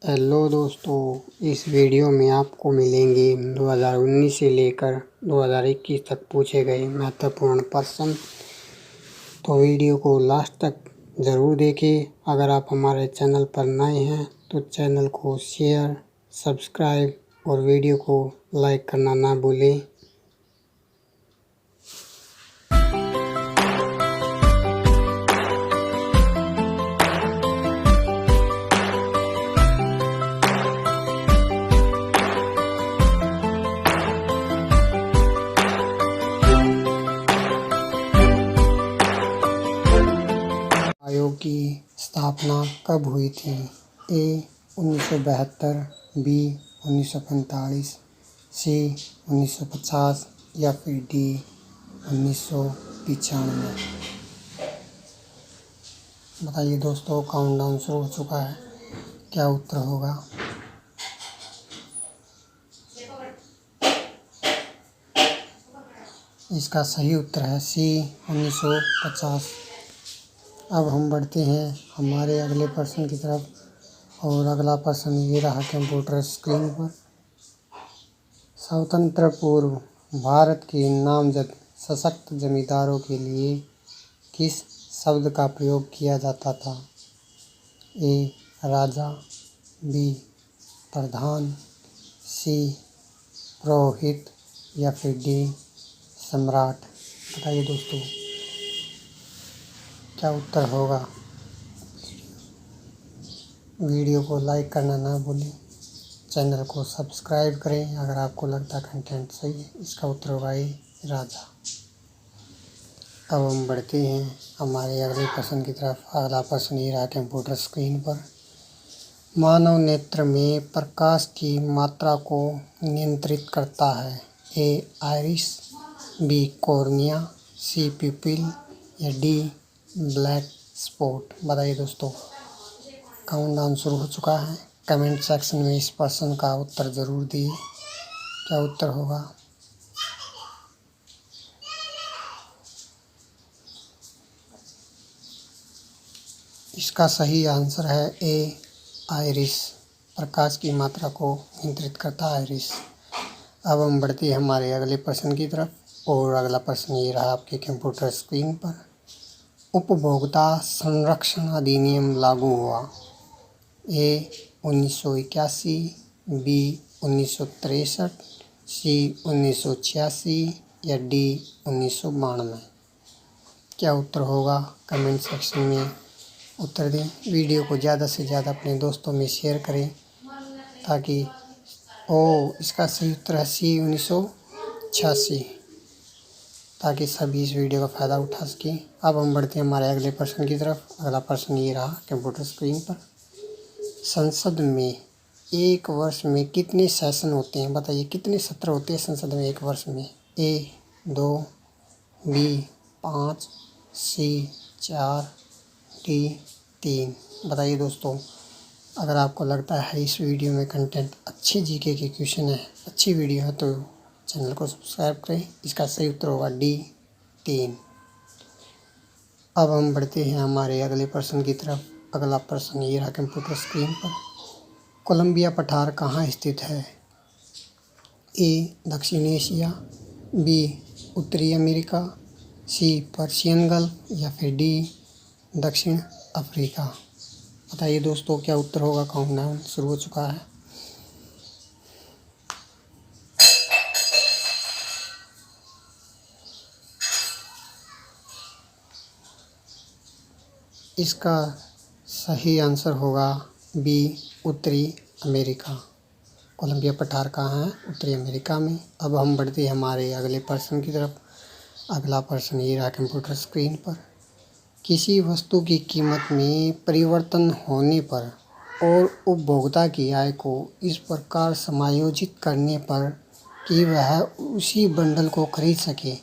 Hello दोस्तों, इस video में आपको मिलेंगे 2019 से लेकर 2021 तक पूछे गए महत्वपूर्ण प्रश्न। तो वीडियो को लास्ट तक ज़रूर देखें। अगर आप हमारे चैनल पर नए हैं तो चैनल को शेयर, सब्सक्राइब और वीडियो को लाइक करना ना भूलें। आयोग की स्थापना कब हुई थी? ए 1972, बी 1945, सी 1950 या फिर डी 1995। बताइए दोस्तों, काउंटडाउन शुरू हो चुका है। क्या उत्तर होगा? इसका सही उत्तर है सी 1950। अब हम बढ़ते हैं हमारे अगले प्रश्न की तरफ और अगला प्रश्न ये रहा कंप्यूटर स्क्रीन पर। स्वतंत्र पूर्व भारत के नामजद सशक्त जमींदारों के लिए किस शब्द का प्रयोग किया जाता था? ए राजा, बी प्रधान, सी पुरोहित या फिर डी सम्राट। बताइए दोस्तों, क्या उत्तर होगा? वीडियो को लाइक करना ना भूलें, चैनल को सब्सक्राइब करें अगर आपको लगता है कंटेंट सही है। इसका उत्तर होगा ए राजा। अब हम बढ़ते हैं हमारे अगले प्रश्न की तरफ। अगला प्रश्न ये रहा कंप्यूटर स्क्रीन पर। मानव नेत्र में प्रकाश की मात्रा को नियंत्रित करता है? ए आइरिस, बी कॉर्निया, सी प्यूपिल या डी ब्लैक स्पॉट। बताइए दोस्तों, काउंटडाउन शुरू हो चुका है। कमेंट सेक्शन में इस प्रश्न का उत्तर ज़रूर दिए। क्या उत्तर होगा? इसका सही आंसर है ए आइरिस। प्रकाश की मात्रा को नियंत्रित करता है आइरिस। अब हम बढ़ते हैं हमारे अगले प्रश्न की तरफ और अगला प्रश्न ये रहा आपके कंप्यूटर स्क्रीन पर। उपभोक्ता संरक्षण अधिनियम लागू हुआ? ए 1981, बी 1963, सी 1986 या डी 1992। क्या उत्तर होगा? कमेंट सेक्शन में उत्तर दें। वीडियो को ज़्यादा से ज़्यादा अपने दोस्तों में शेयर करें ताकि इसका सही उत्तर है सी 1986, ताकि सभी इस वीडियो का फ़ायदा उठा सकें। अब हम बढ़ते हैं हमारे अगले प्रश्न की तरफ। अगला प्रश्न ये रहा कंप्यूटर स्क्रीन पर। संसद में एक वर्ष में कितने सेशन होते हैं? बताइए, कितने सत्र होते हैं संसद में एक वर्ष में? ए 2, बी 5, सी 4, डी 3। बताइए दोस्तों, अगर आपको लगता है इस वीडियो में कंटेंट अच्छे जीके के क्वेश्चन है, अच्छी वीडियो है, तो चैनल को सब्सक्राइब करें। इसका सही उत्तर होगा डी 3। अब हम बढ़ते हैं हमारे अगले प्रश्न की तरफ। अगला प्रश्न ये रहा कंप्यूटर स्क्रीन पर। कोलंबिया पठार कहाँ स्थित है? ए दक्षिण एशिया, बी उत्तरी अमेरिका, सी पर्शियन गल्फ या फिर डी दक्षिण अफ्रीका। बताइए दोस्तों, क्या उत्तर होगा? काउंटडाउन शुरू हो चुका है। इसका सही आंसर होगा बी उत्तरी अमेरिका। कोलंबिया पठार कहाँ है? उत्तरी अमेरिका में। अब हम बढ़ते हैं हमारे अगले प्रश्न की तरफ। अगला प्रश्न ये रहा कंप्यूटर स्क्रीन पर। किसी वस्तु की कीमत में परिवर्तन होने पर और उपभोक्ता की आय को इस प्रकार समायोजित करने पर कि वह उसी बंडल को खरीद सके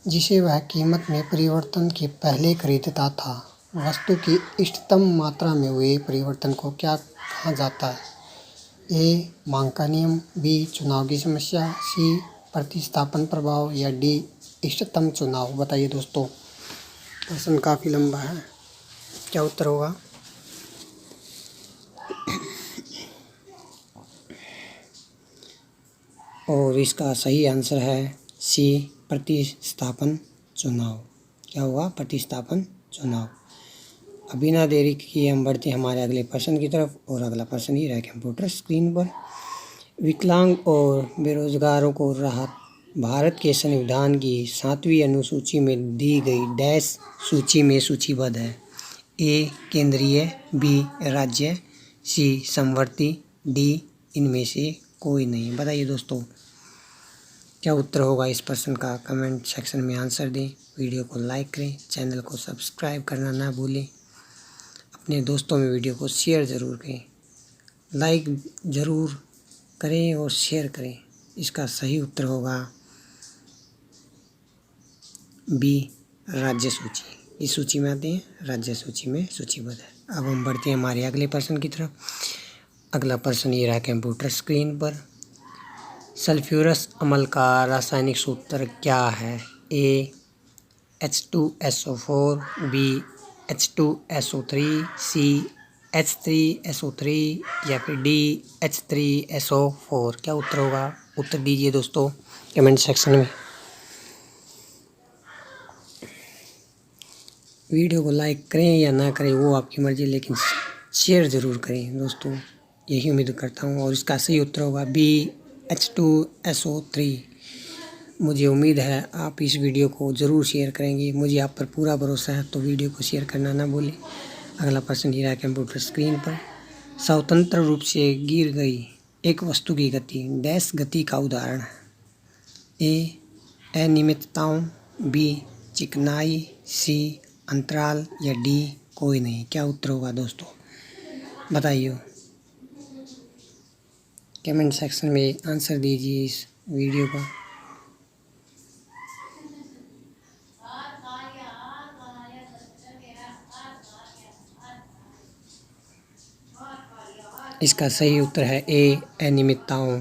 जिसे वह कीमत में परिवर्तन के पहले खरीदता था, वस्तु की इष्टतम मात्रा में हुए परिवर्तन को क्या कहा जाता है? ए मांग का नियम, बी चुनाव की समस्या, सी प्रतिस्थापन प्रभाव या डी इष्टतम चुनाव। बताइए दोस्तों, प्रश्न काफ़ी लंबा है। क्या उत्तर होगा? और इसका सही आंसर है सी, प्रतिस्थापन चुनाव। क्या हुआ? प्रतिस्थापन चुनाव। अब बिना देरी किए हम बढ़ते हैं हमारे अगले प्रश्न की तरफ, और अगला प्रश्न ये रहा कंप्यूटर स्क्रीन पर। विकलांग और बेरोजगारों को राहत भारत के संविधान की 7वीं अनुसूची में दी गई डैश सूची में सूचीबद्ध है। ए केंद्रीय, बी राज्य, सी समवर्ती, डी इनमें से कोई नहीं। बताइए दोस्तों क्या उत्तर होगा इस प्रश्न का? कमेंट सेक्शन में आंसर दें। वीडियो को लाइक करें, चैनल को सब्सक्राइब करना ना भूलें। अपने दोस्तों में वीडियो को शेयर ज़रूर करें, लाइक ज़रूर करें और शेयर करें। इसका सही उत्तर होगा बी, राज्य सूची। इस सूची में आते हैं, राज्य सूची में सूचीबद्ध है। अब हम बढ़ते हैं हमारे अगले प्रश्न की तरफ। अगला प्रश्न ये रहा कंप्यूटर स्क्रीन पर। सल्फ्यूरस अम्ल का रासायनिक सूत्र क्या है? ए H2SO4, बी H2SO3, सी H3SO3 या फिर डी H3SO4। क्या उत्तर होगा? उत्तर दीजिए दोस्तों कमेंट सेक्शन में। वीडियो को लाइक करें या ना करें वो आपकी मर्जी, लेकिन शेयर ज़रूर करें दोस्तों, यही उम्मीद करता हूँ। और इसका सही उत्तर होगा बी H2SO3। मुझे उम्मीद है आप इस वीडियो को ज़रूर शेयर करेंगे, मुझे आप पर पूरा भरोसा है, तो वीडियो को शेयर करना ना भूलें। अगला प्रश्न ये रहा कंप्यूटर स्क्रीन पर। स्वतंत्र रूप से गिर गई एक वस्तु की गति डैश गति का उदाहरण है। ए अनियमितताओं, बी चिकनाई, सी अंतराल या डी कोई नहीं। क्या उत्तर होगा दोस्तों? बताइए, कमेंट सेक्शन में आंसर दीजिए इस वीडियो का। इसका सही उत्तर है ए अनियमितताओं।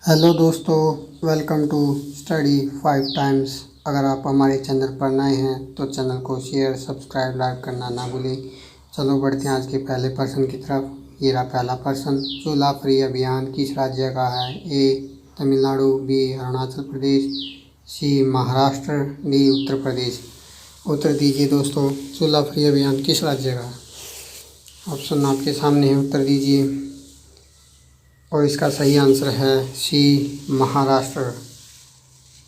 हेलो दोस्तों, वेलकम टू स्टडी 5 टाइम्स। अगर आप हमारे चैनल पर नए हैं तो चैनल को शेयर, सब्सक्राइब, लाइक करना ना भूलें। चलो बढ़ते हैं आज के पहले प्रश्न की तरफ। ये रहा पहला प्रश्न। चूल्हा फ्री अभियान किस राज्य का है? ए तमिलनाडु, बी अरुणाचल प्रदेश, सी महाराष्ट्र, डी उत्तर प्रदेश। उत्तर दीजिए दोस्तों, चूल्हा फ्री अभियान किस राज्य का है? ऑप्शन आपके सामने है, उत्तर दीजिए। और इसका सही आंसर है सी महाराष्ट्र।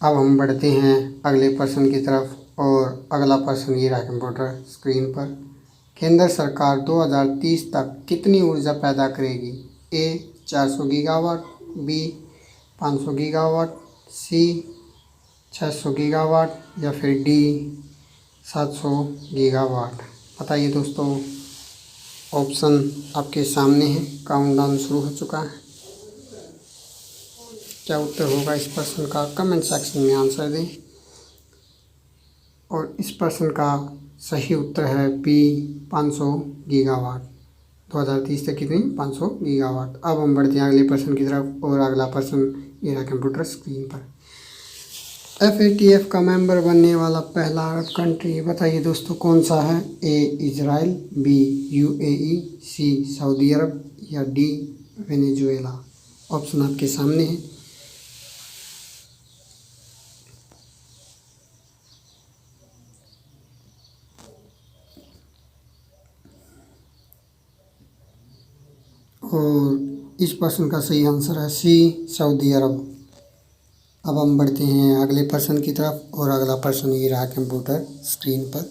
अब हम बढ़ते हैं अगले प्रश्न की तरफ, और अगला प्रश्न ये रहा कंप्यूटर स्क्रीन पर। केंद्र सरकार 2030 तक कितनी ऊर्जा पैदा करेगी? ए 400 गीगावाट, बी 500 गीगावाट, सी 600 गीगावाट या फिर डी 700 गीगावाट। बताइए दोस्तों, ऑप्शन आपके सामने है, काउंटडाउन शुरू हो चुका है। क्या उत्तर होगा इस प्रश्न का? कमेंट सेक्शन में आंसर दें। और इस प्रश्न का सही उत्तर है बी 500 गीगावाट। 2030 तक कितनी? 500 गीगावाट। अब हम बढ़ते हैं अगले प्रश्न की तरफ, और अगला प्रश्न ये रहा कंप्यूटर स्क्रीन पर। FATF का मेंबर बनने वाला पहला अरब कंट्री बताइए दोस्तों कौन सा है? A Israel, B UAE, C Saudi अरब या डी वेनेजुएला। ऑप्शन आपके सामने है। और इस प्रश्न का सही आंसर है सी सऊदी अरब। अब हम बढ़ते हैं अगले प्रश्न की तरफ, और अगला प्रश्न ये रहा कंप्यूटर स्क्रीन पर।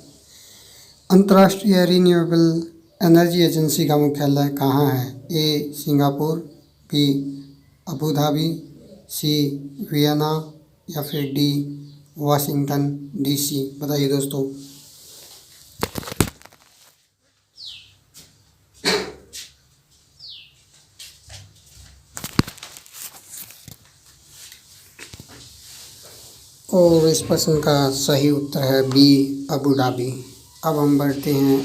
अंतर्राष्ट्रीय रिन्यूएबल एनर्जी एजेंसी का मुख्यालय कहाँ है? ए सिंगापुर, बी अबू धाबी, सी वियना या फिर डी वाशिंगटन DC। बताइए दोस्तों। और इस प्रश्न का सही उत्तर है बी अबू धाबी। अब हम बढ़ते हैं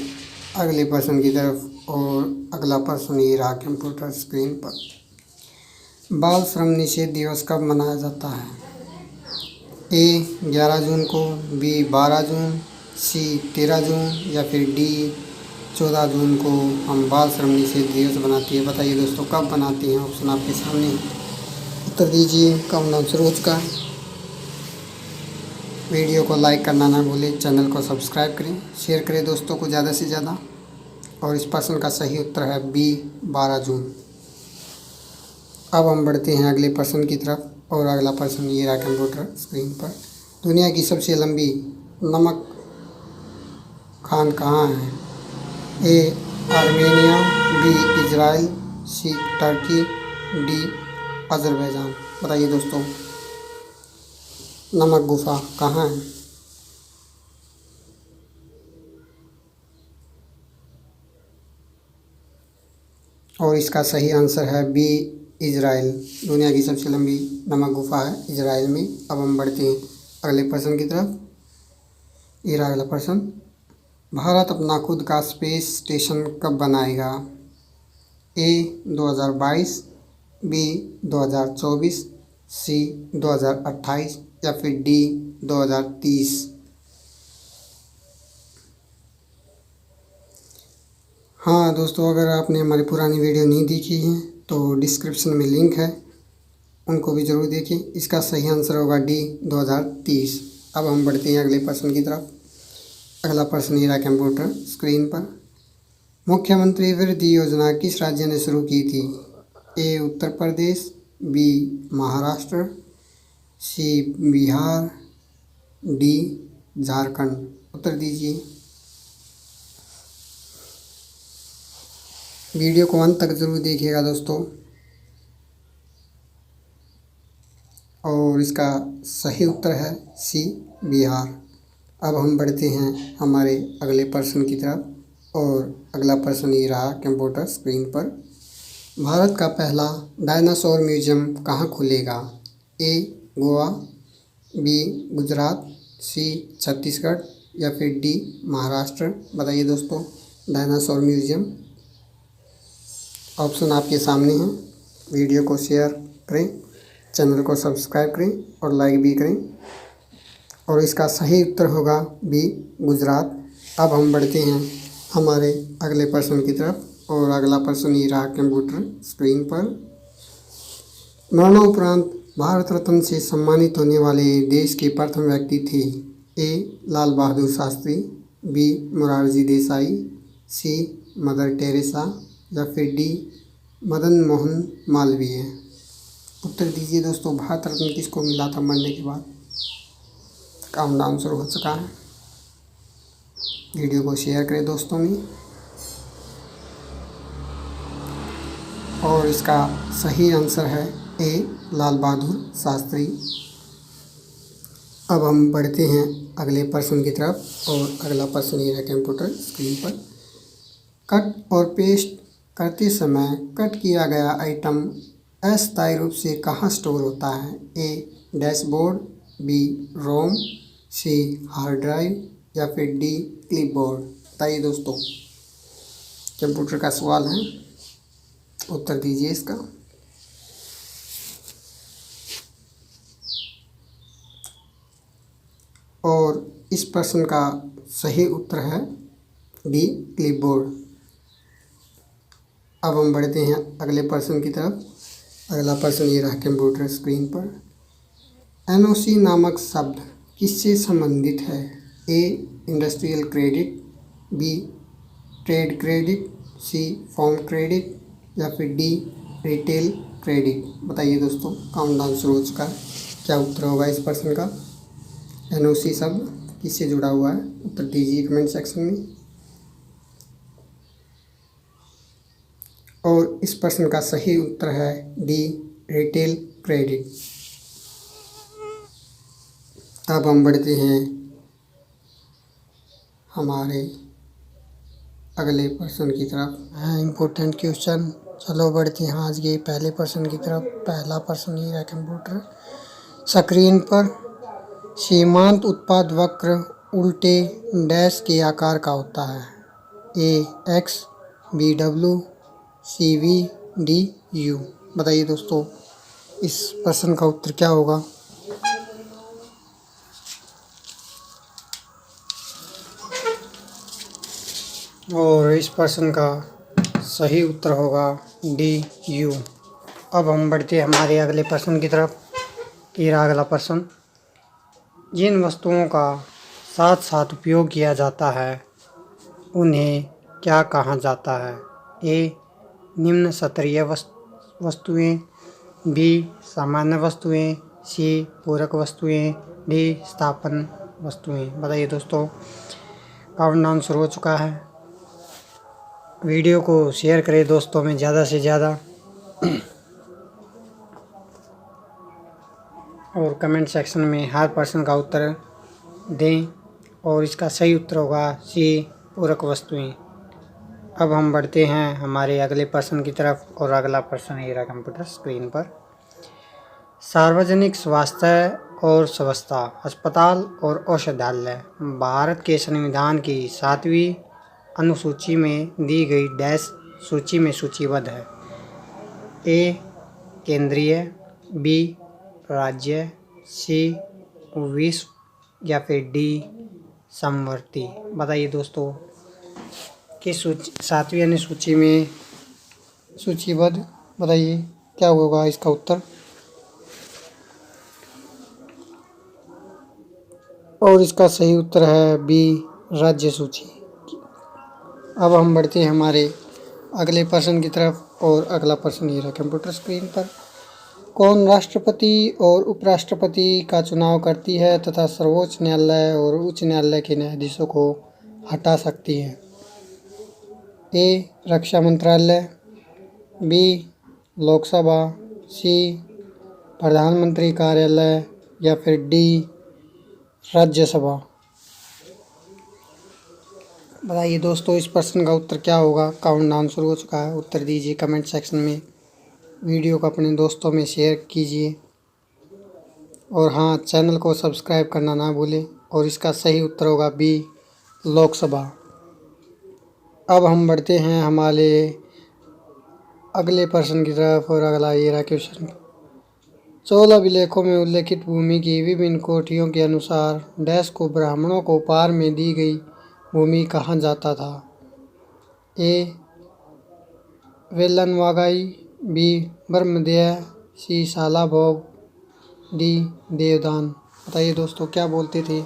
अगले प्रश्न की तरफ, और अगला प्रश्न ये रहा कंप्यूटर स्क्रीन पर। बाल श्रम निषेध दिवस कब मनाया जाता है? ए 11 जून को, बी 12 जून, सी 13 जून या फिर डी 14 जून को हम बाल श्रम निषेध दिवस बनाती है। बताइए दोस्तों कब बनाती हैं? ऑप्शन आपके सामने है। उत्तर दीजिए। काउंटडाउन शुरू हो चुका है। वीडियो को लाइक करना ना भूलें, चैनल को सब्सक्राइब करें, शेयर करें दोस्तों को ज़्यादा से ज़्यादा। और इस प्रश्न का सही उत्तर है बी 12 जून। अब हम बढ़ते हैं अगले प्रश्न की तरफ और अगला प्रश्न ये रहा कंप्यूटर स्क्रीन पर। दुनिया की सबसे लंबी नमक खान कहाँ है? ए आर्मेनिया, बी इजराइल, सी टर्की, डी अजरबैजान। बताइए दोस्तों, नमक गुफा कहाँ है? और इसका सही आंसर है बी इजराइल। दुनिया की सबसे लंबी नमक गुफा है इजराइल में। अब हम बढ़ते हैं अगले प्रश्न की तरफ। ये रहा अगला प्रश्न। भारत अपना खुद का स्पेस स्टेशन कब बनाएगा? ए 2022, बी 2024, सी 2028 या फिर डी 2030। हाँ दोस्तों, अगर आपने हमारी पुरानी वीडियो नहीं देखी है तो डिस्क्रिप्शन में लिंक है, उनको भी ज़रूर देखें। इसका सही आंसर होगा डी 2030। अब हम बढ़ते हैं अगले प्रश्न की तरफ। अगला प्रश्न ये रहा कंप्यूटर स्क्रीन पर। मुख्यमंत्री वृद्धि योजना किस राज्य ने शुरू की थी? ए उत्तर प्रदेश, बी महाराष्ट्र, सी बिहार, डी झारखंड। उत्तर दीजिए। वीडियो को अंत तक ज़रूर देखिएगा दोस्तों। और इसका सही उत्तर है सी बिहार। अब हम बढ़ते हैं हमारे अगले प्रश्न की तरफ और अगला प्रश्न ये रहा कंप्यूटर स्क्रीन पर। भारत का पहला डायनासोर म्यूजियम कहाँ खुलेगा? ए गोवा, बी गुजरात, सी छत्तीसगढ़ या फिर डी महाराष्ट्र। बताइए दोस्तों, डायनासोर म्यूजियम। ऑप्शन आपके सामने हैं। वीडियो को शेयर करें, चैनल को सब्सक्राइब करें और लाइक भी करें। और इसका सही उत्तर होगा बी गुजरात। अब हम बढ़ते हैं हमारे अगले प्रश्न की तरफ और अगला प्रश्न ये रहा कंप्यूटर स्क्रीन पर। मरणोपरांत भारत रत्न से सम्मानित होने वाले देश के प्रथम व्यक्ति थे? ए लाल बहादुर शास्त्री, बी मोरारजी देसाई, सी मदर टेरेसा या फिर डी मदन मोहन मालवीय। उत्तर दीजिए दोस्तों, भारत रत्न किसको मिला था मरने के बाद? काउंटडाउन शुरू हो चुका है। वीडियो को शेयर करें दोस्तों में। और इसका सही आंसर है ए लाल बहादुर शास्त्री। अब हम बढ़ते हैं अगले प्रश्न की तरफ और अगला प्रश्न ये है कंप्यूटर स्क्रीन पर। कट और पेस्ट करते समय कट किया गया आइटम अस्थायी रूप से कहाँ स्टोर होता है? ए डैशबोर्ड, बी रोम, सी हार्ड ड्राइव या फिर डी क्लिपबोर्ड। बताइए दोस्तों, कंप्यूटर का सवाल है, उत्तर दीजिए इसका। और इस प्रश्न का सही उत्तर है डी क्लिपबोर्ड। अब हम बढ़ते हैं अगले प्रश्न की तरफ। अगला प्रश्न ये रहा कंप्यूटर स्क्रीन पर। एनओसी नामक शब्द किससे संबंधित है? A industrial credit, B trade credit, C form credit या फिर डी रिटेल क्रेडिट। बताइए दोस्तों, काउंटडाउन शुरू हो चुका है। क्या उत्तर होगा इस प्रश्न का? एनओसी शब्द किससे जुड़ा हुआ है? उत्तर दीजिए कमेंट सेक्शन में। और इस प्रश्न का सही उत्तर है डी रिटेल क्रेडिट। अब हम बढ़ते हैं हमारे अगले प्रश्न की तरफ। है इम्पोर्टेंट क्वेश्चन। चलो बढ़ते हैं आज के पहले प्रश्न की तरफ। पहला प्रश्न ये है कंप्यूटर स्क्रीन पर। सीमांत उत्पाद वक्र उल्टे डैश के आकार का होता है? A X, B W, C V, D U. बताइए दोस्तों, इस प्रश्न का उत्तर क्या होगा? और इस प्रश्न का सही उत्तर होगा डी यू। अब हम बढ़ते हैं हमारे अगले प्रश्न की तरफ। ये रहा अगला प्रश्न। जिन वस्तुओं का साथ साथ उपयोग किया जाता है उन्हें क्या कहा जाता है? ए. निम्न स्तरीय वस्तुएं, बी. सामान्य वस्तुएं, सी. पूरक वस्तुएं, डी. स्थापन वस्तुएं। बताइए दोस्तों, काउंटडाउन शुरू हो चुका है। वीडियो को शेयर करें दोस्तों में ज़्यादा से ज़्यादा और कमेंट सेक्शन में हर प्रश्न का उत्तर दें और इसका सही उत्तर होगा सी. पूरक वस्तुएं। अब हम बढ़ते हैं हमारे अगले प्रश्न की तरफ और अगला प्रश्न ये रहा कंप्यूटर स्क्रीन पर। सार्वजनिक स्वास्थ्य और स्वच्छता अस्पताल और औषधालय भारत के संविधान की 7वीं अनुसूची में दी गई डैश सूची में सूचीबद्ध है? ए. केंद्रीय, बी. राज्य, सी. विश्व या फिर डी. समवर्ती। बताइए दोस्तों, किस 7वीं अनुसूची में सूचीबद्ध? बताइए क्या होगा इसका उत्तर। और इसका सही उत्तर है बी. राज्य सूची। अब हम बढ़ते हैं हमारे अगले प्रश्न की तरफ और अगला प्रश्न ये रहा कंप्यूटर स्क्रीन पर। कौन राष्ट्रपति और उपराष्ट्रपति का चुनाव करती है तथा सर्वोच्च न्यायालय और उच्च न्यायालय के न्यायाधीशों को हटा सकती है? ए. रक्षा मंत्रालय, बी. लोकसभा, सी. प्रधानमंत्री कार्यालय या फिर डी. राज्यसभा। बताइए दोस्तों, इस प्रश्न का उत्तर क्या होगा? काउंटडाउन शुरू हो चुका है। उत्तर दीजिए कमेंट सेक्शन में। वीडियो को अपने दोस्तों में शेयर कीजिए और हाँ, चैनल को सब्सक्राइब करना ना भूलें। और इसका सही उत्तर होगा बी. लोकसभा। अब हम बढ़ते हैं हमारे अगले प्रश्न की तरफ और अगला ये रहा क्वेश्चन। 14 अभिलेखों में उल्लेखित भूमि की विभिन्न कोटियों के अनुसार डैश को ब्राह्मणों को पार में दी गई भूमि कहा जाता था? ए. वेलनवागाई, बी. ब्रह्मदेय, सी. सालाभोग, डी. देवदान। बताइए दोस्तों, क्या बोलते थे?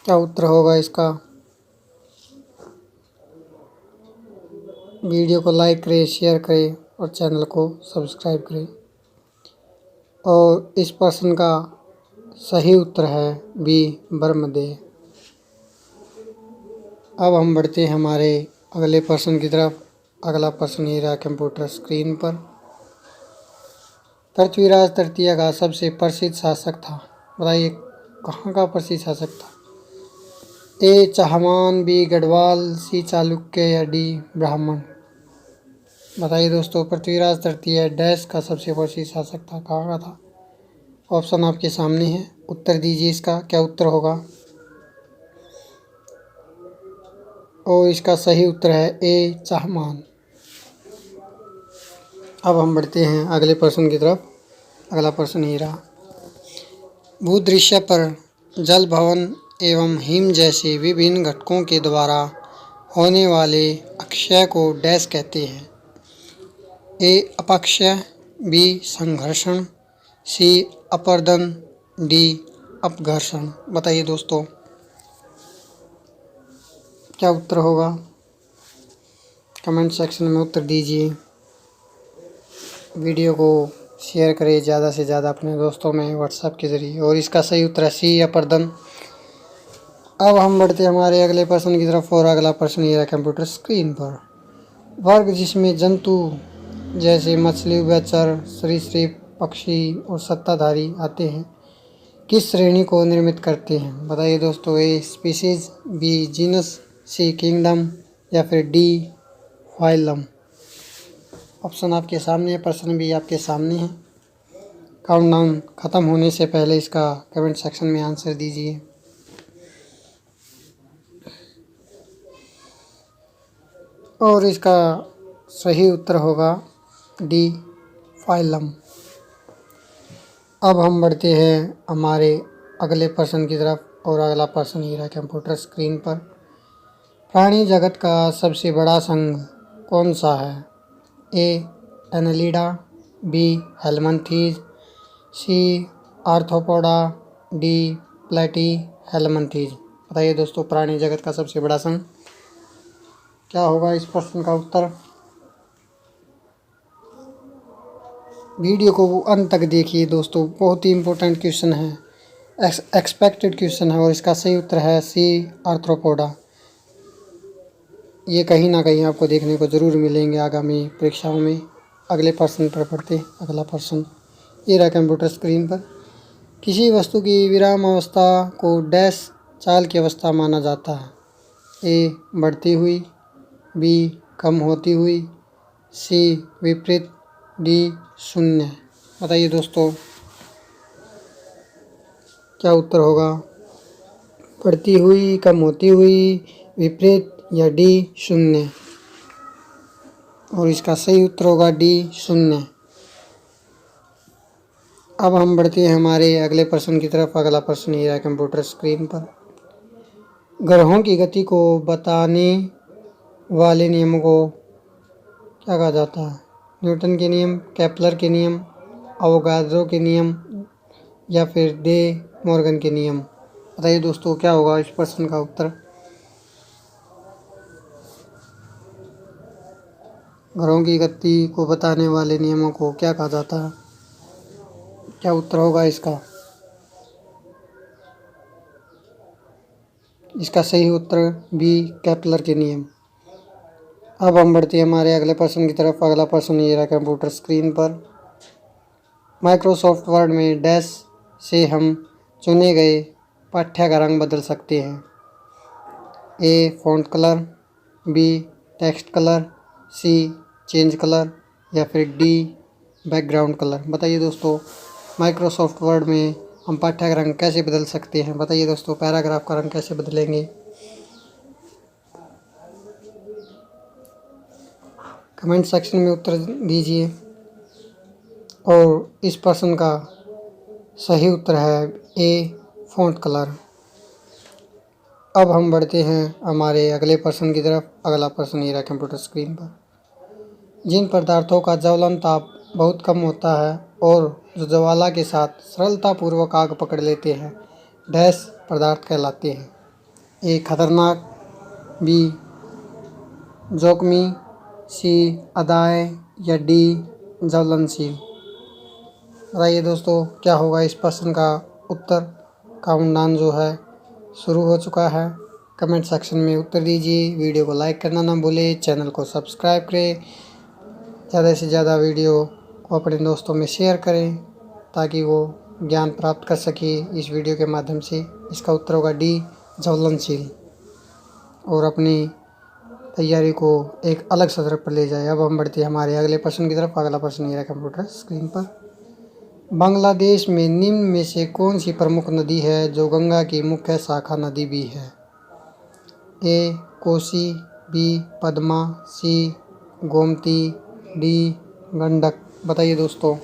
क्या उत्तर होगा इसका? वीडियो को लाइक करें, शेयर करें और चैनल को सब्सक्राइब करें। और इस प्रश्न का सही उत्तर है बी. ब्रह्मदेय। अब हम बढ़ते हैं हमारे अगले प्रश्न की तरफ। अगला प्रश्न ये रहा कंप्यूटर स्क्रीन पर। पृथ्वीराज तृतीय का सबसे प्रसिद्ध शासक था? बताइए कहाँ का प्रसिद्ध शासक था? ए. चाहमान, बी. गढ़वाल, सी. चालुक्य या डी. ब्राह्मण। बताइए दोस्तों, पृथ्वीराज तृतीय डैश का सबसे प्रसिद्ध शासक था, कहाँ का था? ऑप्शन आपके सामने है, उत्तर दीजिए इसका क्या उत्तर होगा। और इसका सही उत्तर है ए. चाहमान। अब हम बढ़ते हैं अगले प्रश्न की तरफ। अगला प्रश्न ये रहा। भूदृश्य पर जल, भवन एवं हिम जैसे विभिन्न घटकों के द्वारा होने वाले अक्षय को डैश कहते हैं? ए. अपक्षय, बी. संघर्षण, सी. अपर्दन, डी. अपघर्षण। बताइए दोस्तों, क्या उत्तर होगा? कमेंट सेक्शन में उत्तर दीजिए। वीडियो को शेयर करें ज़्यादा से ज़्यादा अपने दोस्तों में व्हाट्सएप के ज़रिए। और इसका सही उत्तर है सी. अपर्दन। अब हम बढ़ते हैं हमारे अगले प्रश्न की तरफ और अगला प्रश्न ये है कंप्यूटर स्क्रीन पर। वर्ग जिसमें जंतु जैसे मछली, उभयचर, सरीसृप, पक्षी और सत्ताधारी आते हैं किस श्रेणी को निर्मित करते हैं? बताइए दोस्तों, A. Species, B. Genus, C. Kingdom या फिर डी. फाइलम। ऑप्शन आपके सामने है, प्रश्न भी आपके सामने है। काउंटडाउन ख़त्म होने से पहले इसका कमेंट सेक्शन में आंसर दीजिए। और इसका सही उत्तर होगा डी. फाइलम। अब हम बढ़ते हैं हमारे अगले प्रश्न की तरफ और अगला प्रश्न ये रहा कंप्यूटर स्क्रीन पर। प्राणी जगत का सबसे बड़ा संघ कौन सा है? ए एनेलिडा, बी हेलमंथीज, सी आर्थ्रोपोडा, डी प्लेटी हेलमंथीज। बताइए दोस्तों, प्राणी जगत का सबसे बड़ा संघ क्या होगा इस प्रश्न का उत्तर? वीडियो को अंत तक देखिए दोस्तों, बहुत ही इम्पोर्टेंट क्वेश्चन है, एक्सपेक्टेड क्वेश्चन है और इसका सही उत्तर है सी आर्थ्रोपोडा। ये कहीं ना कहीं आपको देखने को ज़रूर मिलेंगे आगामी परीक्षाओं में। अगले प्रश्न पर पढ़ते हैं। अगला प्रश्न ये रहा कंप्यूटर स्क्रीन पर। किसी वस्तु की विराम अवस्था को डैश चाल की अवस्था माना जाता है? ए बढ़ती हुई, बी कम होती हुई, सी विपरीत, डी शून्य। बताइए दोस्तों, क्या उत्तर होगा? बढ़ती हुई, कम होती हुई, विपरीत या डी शून्य? और इसका सही उत्तर होगा डी शून्य। अब हम बढ़ते हैं हमारे अगले प्रश्न की तरफ। अगला प्रश्न ये है कंप्यूटर स्क्रीन पर। ग्रहों की गति को बताने वाले नियमों को क्या कहा जाता है? न्यूटन के नियम, केपलर के नियम, अवोगाद्रो के नियम या फिर डे मॉर्गन के नियम। बताइए दोस्तों, क्या होगा इस प्रश्न का उत्तर? ग्रहों की गति को बताने वाले नियमों को क्या कहा जाता है? क्या उत्तर होगा इसका? इसका सही उत्तर बी केपलर के नियम। अब हम बढ़ते हैं हमारे अगले प्रश्न की तरफ। अगला प्रश्न ये रहा कंप्यूटर स्क्रीन पर। माइक्रोसॉफ्ट वर्ड में डैश से हम चुने गए पाठ्य का रंग बदल सकते हैं? A font colour, B text colour, C change colour या फिर डी बैकग्राउंड कलर। बताइए दोस्तों, माइक्रोसॉफ्ट वर्ड में हम पाठ्य का रंग कैसे बदल सकते हैं? बताइए दोस्तों, पैराग्राफ का रंग कैसे बदलेंगे? कमेंट सेक्शन में उत्तर दीजिए। और इस प्रश्न का सही उत्तर है ए फ़ॉन्ट कलर। अब हम बढ़ते हैं हमारे अगले प्रश्न की तरफ। अगला प्रश्न ये रहा कंप्यूटर स्क्रीन पर। जिन पदार्थों का ज्वलन ताप बहुत कम होता है और जो ज्वाला के साथ सरलतापूर्वक आग पकड़ लेते हैं, डैश पदार्थ कहलाते हैं? ए खतरनाक, बी जोखमी, सी अदाय या डी ज्वलनशील। बताइए दोस्तों, क्या होगा इस प्रश्न का उत्तर? काउंटडाउन जो है शुरू हो चुका है। कमेंट सेक्शन में उत्तर दीजिए। वीडियो को लाइक करना ना भूलें, चैनल को सब्सक्राइब करें, ज़्यादा से ज़्यादा वीडियो को अपने दोस्तों में शेयर करें ताकि वो ज्ञान प्राप्त कर सके इस वीडियो के माध्यम से। इसका उत्तर होगा डी ज्वलनशील। और अपनी तैयारी को एक अलग सतर पर ले जाए। अब हम बढ़ते हैं हमारे अगले प्रश्न की तरफ। अगला प्रश्न ये है कंप्यूटर स्क्रीन पर। बांग्लादेश में निम्न में से कौन सी प्रमुख नदी है जो गंगा की मुख्य शाखा नदी भी है? ए कोसी, बी पद्मा, सी गोमती, डी गंडक। बताइए दोस्तों,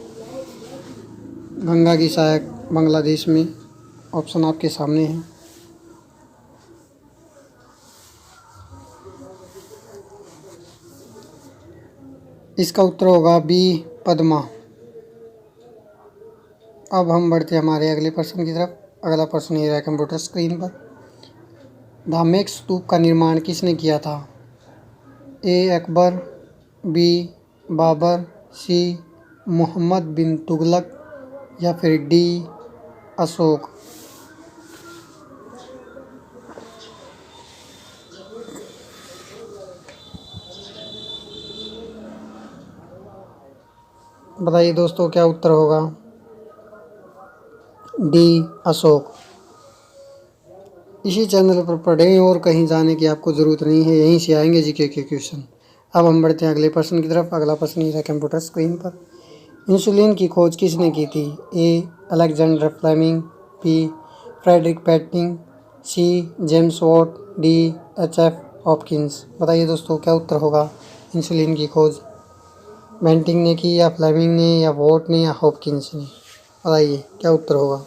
गंगा की सहायक बांग्लादेश में। ऑप्शन आपके सामने है। इसका उत्तर होगा बी पद्मा। अब हम बढ़ते हैं हमारे अगले प्रश्न की तरफ। अगला प्रश्न ये है कंप्यूटर स्क्रीन पर। धामेक स्तूप का निर्माण किसने किया था? ए अकबर, बी बाबर, सी मोहम्मद बिन तुगलक या फिर डी अशोक। बताइए दोस्तों, क्या उत्तर होगा? डी अशोक। इसी चैनल पर पढ़ें और कहीं जाने की आपको ज़रूरत नहीं है, यहीं से आएंगे जीके के क्वेश्चन। अब हम बढ़ते हैं अगले प्रश्न की तरफ। अगला प्रश्न ये है कंप्यूटर स्क्रीन पर। इंसुलिन की खोज किसने की थी? A Alexander Fleming, B Frederick Banting, C James Watt, D H F. Hopkins. बताइए दोस्तों, क्या उत्तर होगा? इंसुलिन की खोज बेंटिंग ने की या फ्लेमिंग ने या वॉट ने या हॉपकिंस ने? बताइए क्या उत्तर होगा?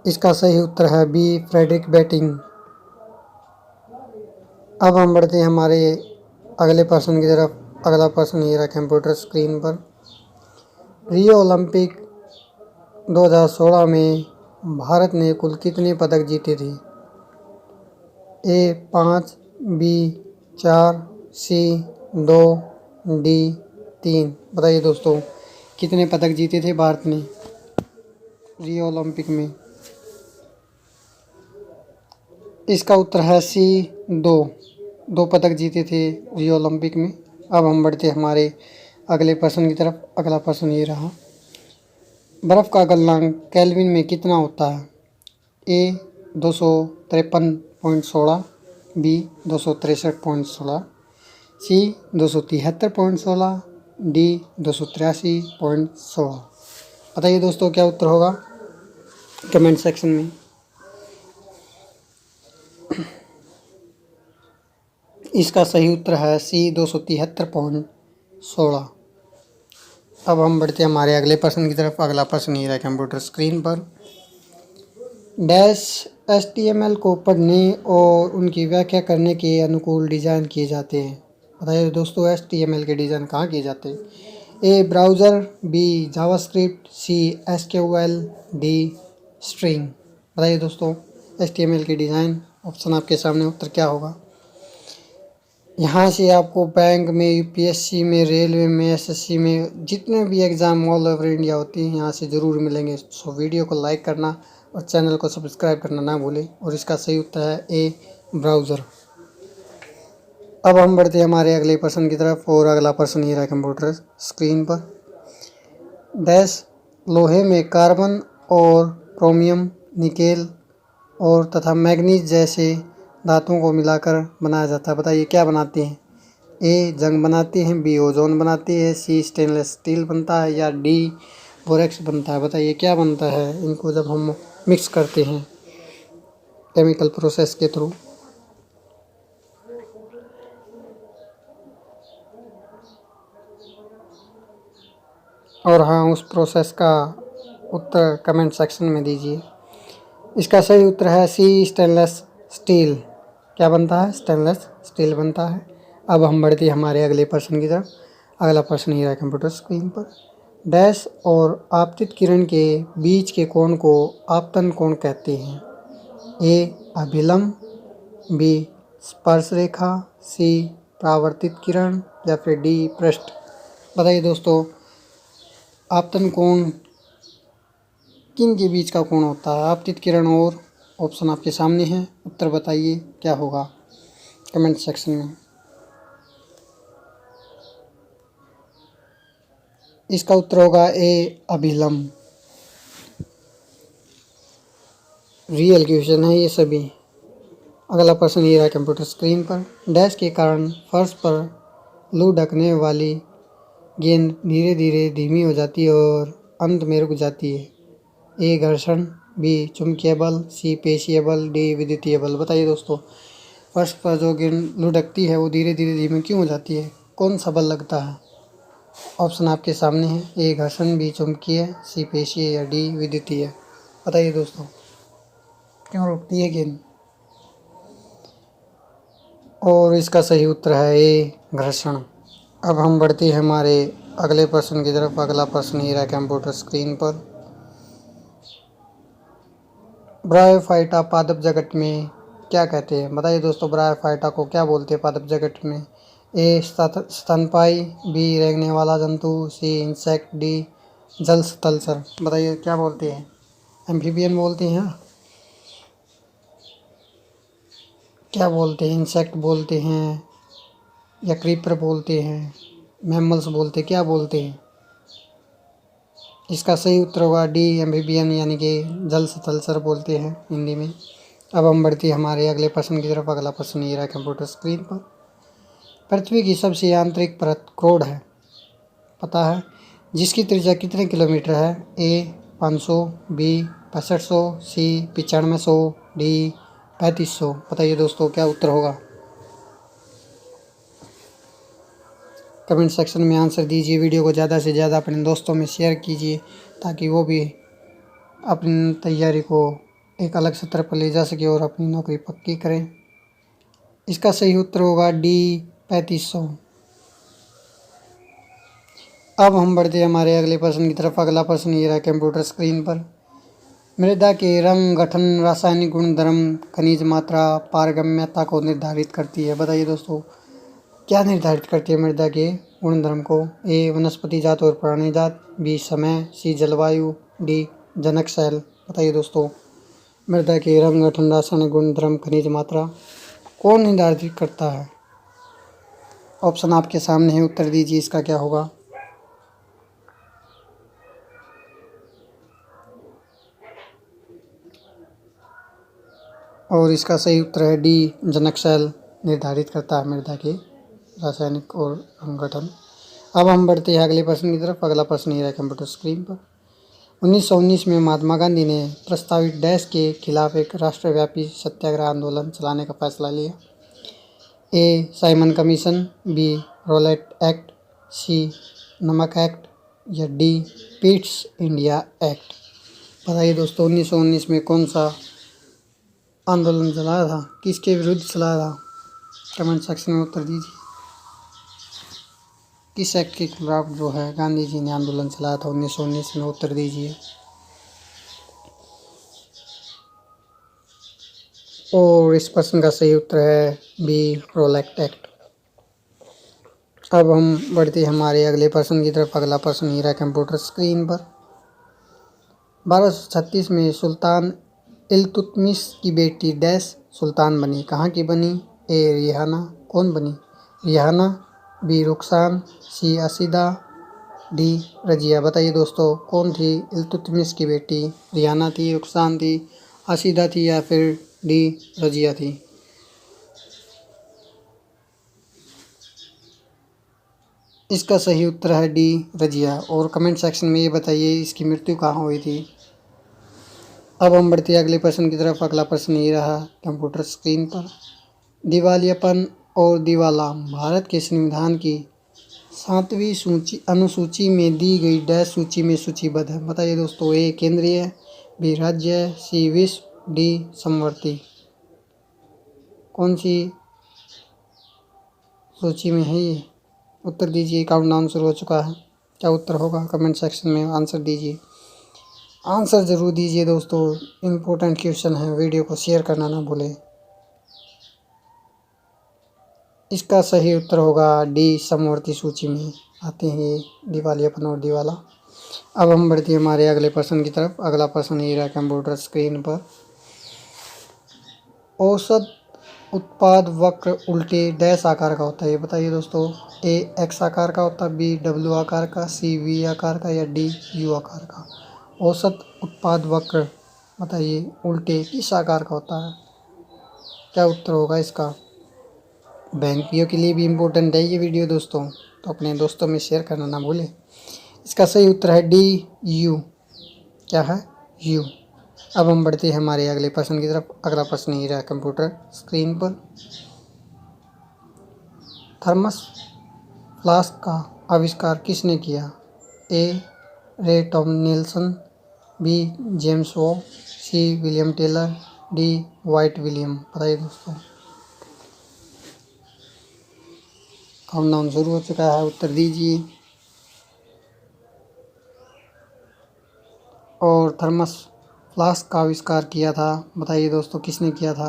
इसका सही उत्तर है बी फ्रेडरिक बैटिंग। अब हम बढ़ते हैं हमारे अगले प्रश्न की तरफ। अगला प्रश्न ये रहा कंप्यूटर स्क्रीन पर। रियो ओलंपिक 2016 में भारत ने कुल कितने पदक जीते थे? ए 5, बी 4, सी 2, डी 3। बताइए दोस्तों, कितने पदक जीते थे भारत ने रियो ओलंपिक में? इसका उत्तर है सी 2 पदक जीते थे रियो ओलंपिक में। अब हम बढ़ते हैं हमारे अगले प्रश्न की तरफ। अगला प्रश्न ये रहा, बर्फ़ का गलनांक केल्विन में कितना होता है? ए 253.16, बी 263.16, सी 273.16, डी 283.16। बताइए दोस्तों, क्या उत्तर होगा कमेंट सेक्शन में। इसका सही उत्तर है सी 273.16। अब हम बढ़ते हैं हमारे अगले प्रश्न की तरफ। अगला प्रश्न ये है कंप्यूटर स्क्रीन पर। डैश HTML को पढ़ने और उनकी व्याख्या करने के अनुकूल डिज़ाइन किए जाते हैं। बताइए दोस्तों, HTML के डिज़ाइन कहाँ किए जाते हैं? ए ब्राउज़र, बी जावास्क्रिप्ट, सी SQL, डी स्ट्रिंग। बताइए दोस्तों, HTML के डिज़ाइन ऑप्शन आपके सामने, उत्तर क्या होगा? यहाँ से आपको बैंक में, UPSC में, रेलवे में, SSC में, जितने भी एग्ज़ाम ऑल ओवर इंडिया होती हैं यहाँ से ज़रूर मिलेंगे। सो वीडियो को लाइक करना और चैनल को सब्सक्राइब करना ना भूलें। और इसका सही उत्तर है ए ब्राउज़र। अब हम बढ़ते हैं हमारे अगले प्रश्न की तरफ। और अगला प्रश्न ये रहा कंप्यूटर स्क्रीन पर। डैश लोहे में कार्बन और क्रोमियम, निकेल और तथा मैग्नीज जैसे धातुओं को मिलाकर बनाया जाता है। बताइए क्या बनाते हैं? ए जंग बनाते हैं, बी ओजोन बनाती है, सी स्टेनलेस स्टील बनता है, या डी बोरेक्स बनता है। बताइए क्या बनता है इनको जब हम मिक्स करते हैं केमिकल प्रोसेस के थ्रू? और हाँ, उस प्रोसेस का उत्तर कमेंट सेक्शन में दीजिए। इसका सही उत्तर है सी स्टेनलेस स्टील। क्या बनता है? स्टेनलेस स्टील बनता है। अब हम बढ़ते हैं हमारे अगले प्रश्न की तरफ। अगला प्रश्न ये है कंप्यूटर स्क्रीन पर। डैश और आपतित किरण के बीच के कोण को आपतन कोण कहते हैं। ए अभिलंब, बी स्पर्श रेखा, सी परावर्तित किरण, या फिर डी पृष्ठ। बताइए दोस्तों, आपतन कोण किन के बीच का कोण होता है? आपतित किरण और ऑप्शन आपके सामने हैं, उत्तर बताइए क्या होगा कमेंट सेक्शन में। इसका उत्तर होगा ए अभिलंब। रियल क्वेश्चन है ये सभी। अगला प्रश्न ये है कंप्यूटर स्क्रीन पर। डैश के कारण फर्श पर लू ढकने वाली गेंद धीरे धीरे धीमी हो जाती है और अंत में रुक जाती है। ए घर्षण, बी चुंबकीय बल, सी पेशीय बल, डी विद्युतीय बल। बताइए दोस्तों, फर्श पर जो गेंद लुढ़कती है वो धीरे धीरे धीमी क्यों हो जाती है? कौन सा बल लगता है? ऑप्शन आपके सामने है। ए घर्षण, बी चुंबकीय, सी पेशीय, या डी विद्युतीय। बताइए दोस्तों, क्यों रुकती है गेंद? और इसका सही उत्तर है ए घर्षण। अब हम बढ़ते हैं हमारे अगले प्रश्न की तरफ। अगला प्रश्न ये रहा कंप्यूटर स्क्रीन पर। ब्रायोफाइटा पादप जगत में क्या कहते हैं? बताइए दोस्तों, ब्रायोफाइटा को क्या बोलते हैं पादप जगत में? ए स्तनपायी, बी रेंगने वाला जंतु, सी इंसेक्ट, डी जल स्थलचर। बताइए क्या बोलते हैं? एम्फीबियन बोलते हैं, क्या बोलते हैं? इंसेक्ट बोलते हैं, या क्रीपर बोलते हैं, मैमल्स बोलते हैं, क्या बोलते हैं? इसका सही उत्तर होगा डी एम्फीबियन, यानी कि जल स्थलचर बोलते हैं हिंदी में। अब हम बढ़ते हैं हमारे अगले प्रश्न की तरफ। अगला प्रश्न ये रहा कंप्यूटर स्क्रीन पर। पृथ्वी की सबसे आंतरिक परत क्रोड है, पता है, जिसकी त्रिज्या कितने किलोमीटर है? ए 500, बी 6500, सी 9500, डी 3500। बताइए दोस्तों, क्या उत्तर होगा कमेंट सेक्शन में आंसर दीजिए। वीडियो को ज़्यादा से ज़्यादा अपने दोस्तों में शेयर कीजिए ताकि वो भी अपनी तैयारी को एक अलग सत्र पर ले जा सके और अपनी नौकरी पक्की करें। इसका सही उत्तर होगा डी 3500। अब हम बढ़ते हैं हमारे अगले प्रश्न की तरफ। अगला प्रश्न ये रहा कंप्यूटर स्क्रीन पर। मृदा के रंग, गठन, रासायनिक गुणधर्म, खनिज मात्रा, पारगम्यता को निर्धारित करती है। बताइए दोस्तों, क्या निर्धारित करती है मृदा के गुणधर्म को? ए वनस्पति जात और प्राणी जात, बी समय, सी जलवायु, डी जनक शैल। बताइए दोस्तों, मृदा के रंग, गठन, रासायनिक गुणधर्म, खनिज मात्रा कौन निर्धारित करता है? ऑप्शन आपके सामने है, उत्तर दीजिए इसका क्या होगा। और इसका सही उत्तर है डी जनक शैल निर्धारित करता है मृदा के रासायनिक और रंग गठन। अब हम बढ़ते हैं अगले प्रश्न की तरफ। अगला प्रश्न ये है कंप्यूटर स्क्रीन पर। 1919 में महात्मा गांधी ने प्रस्तावित डैश के खिलाफ एक राष्ट्रव्यापी सत्याग्रह आंदोलन चलाने का फैसला लिया। A Simon commission, B Rowlatt act, C नमक एक्ट या डी पिट्स इंडिया एक्ट। बताइए दोस्तों, 1919 में कौन सा आंदोलन चलाया था, किसके विरुद्ध चलाया था? कमेंट सेक्शन में उत्तर दीजिए। किस एक्ट के खिलाफ जो है गांधी जी ने आंदोलन चलाया था 1919 में? उत्तर दीजिए। और इस प्रश्न का सही उत्तर है बी रोलेट एक्ट। अब हम बढ़ते हमारे अगले प्रश्न की तरफ। अगला प्रश्न ये रहा कंप्यूटर स्क्रीन पर। 1236 में सुल्तान इल्तुतमिश की बेटी डैश सुल्तान बनी, कहाँ की बनी? ए रिहाना, कौन बनी? रिहाना, बी रुखसान, सी असीदा, डी रजिया। बताइए दोस्तों, कौन थी इल्तुतमिश की बेटी? रिहाना थी, रुखसान थी, असीदा थी या फिर डी रजिया थी? इसका सही उत्तर है डी रजिया। और कमेंट सेक्शन में ये बताइए इसकी मृत्यु कहाँ हुई थी। अब हम बढ़ते हैं अगले प्रश्न की तरफ। अगला प्रश्न ये रहा कंप्यूटर स्क्रीन पर। दिवालियापन और दिवाला भारत के संविधान की 7वीं अनुसूची में दी गई डैश सूची में सूचीबद्ध है। बताइए दोस्तों, ए केंद्रीय, बी राज्य, सी विश्व, डी समवर्ती। कौन सी सूची में है ये? उत्तर दीजिए। काउंटडाउन शुरू हो चुका है। क्या उत्तर होगा? कमेंट सेक्शन में आंसर दीजिए। आंसर ज़रूर दीजिए दोस्तों, इम्पोर्टेंट क्वेश्चन है। वीडियो को शेयर करना ना भूलें। इसका सही उत्तर होगा डी समवर्ती सूची में आते हैं ये दिवालियापन और दिवाला। अब हम बढ़ते हैं हमारे अगले प्रश्न की तरफ। अगला प्रश्न ये रहा कंप्यूटर स्क्रीन पर। औसत उत्पाद वक्र उल्टे डैश आकार का होता है। ये बताइए दोस्तों, ए एक्स आकार का होता है, बी डब्ल्यू आकार का, सी वी आकार का या डी यू आकार का। औसत उत्पाद वक्र बताइए उल्टे किस आकार का होता है? क्या उत्तर होगा इसका? बैंकियों के लिए भी इम्पोर्टेंट है ये वीडियो दोस्तों, तो अपने दोस्तों में शेयर करना ना भूलें। इसका सही उत्तर है डी यू। क्या है? यू। अब हम बढ़ते हैं हमारे अगले प्रश्न की तरफ। अगला प्रश्न ये रहा कंप्यूटर स्क्रीन पर। थर्मस फ्लास्क का आविष्कार किसने किया? ए रे Tomlinson, B James Watt, C William Taylor, D White William. बताइए दोस्तों, काउंटडाउन शुरू हो चुका है। उत्तर दीजिए। और थर्मस फ्लास्क का आविष्कार किया था, बताइए दोस्तों किसने किया था?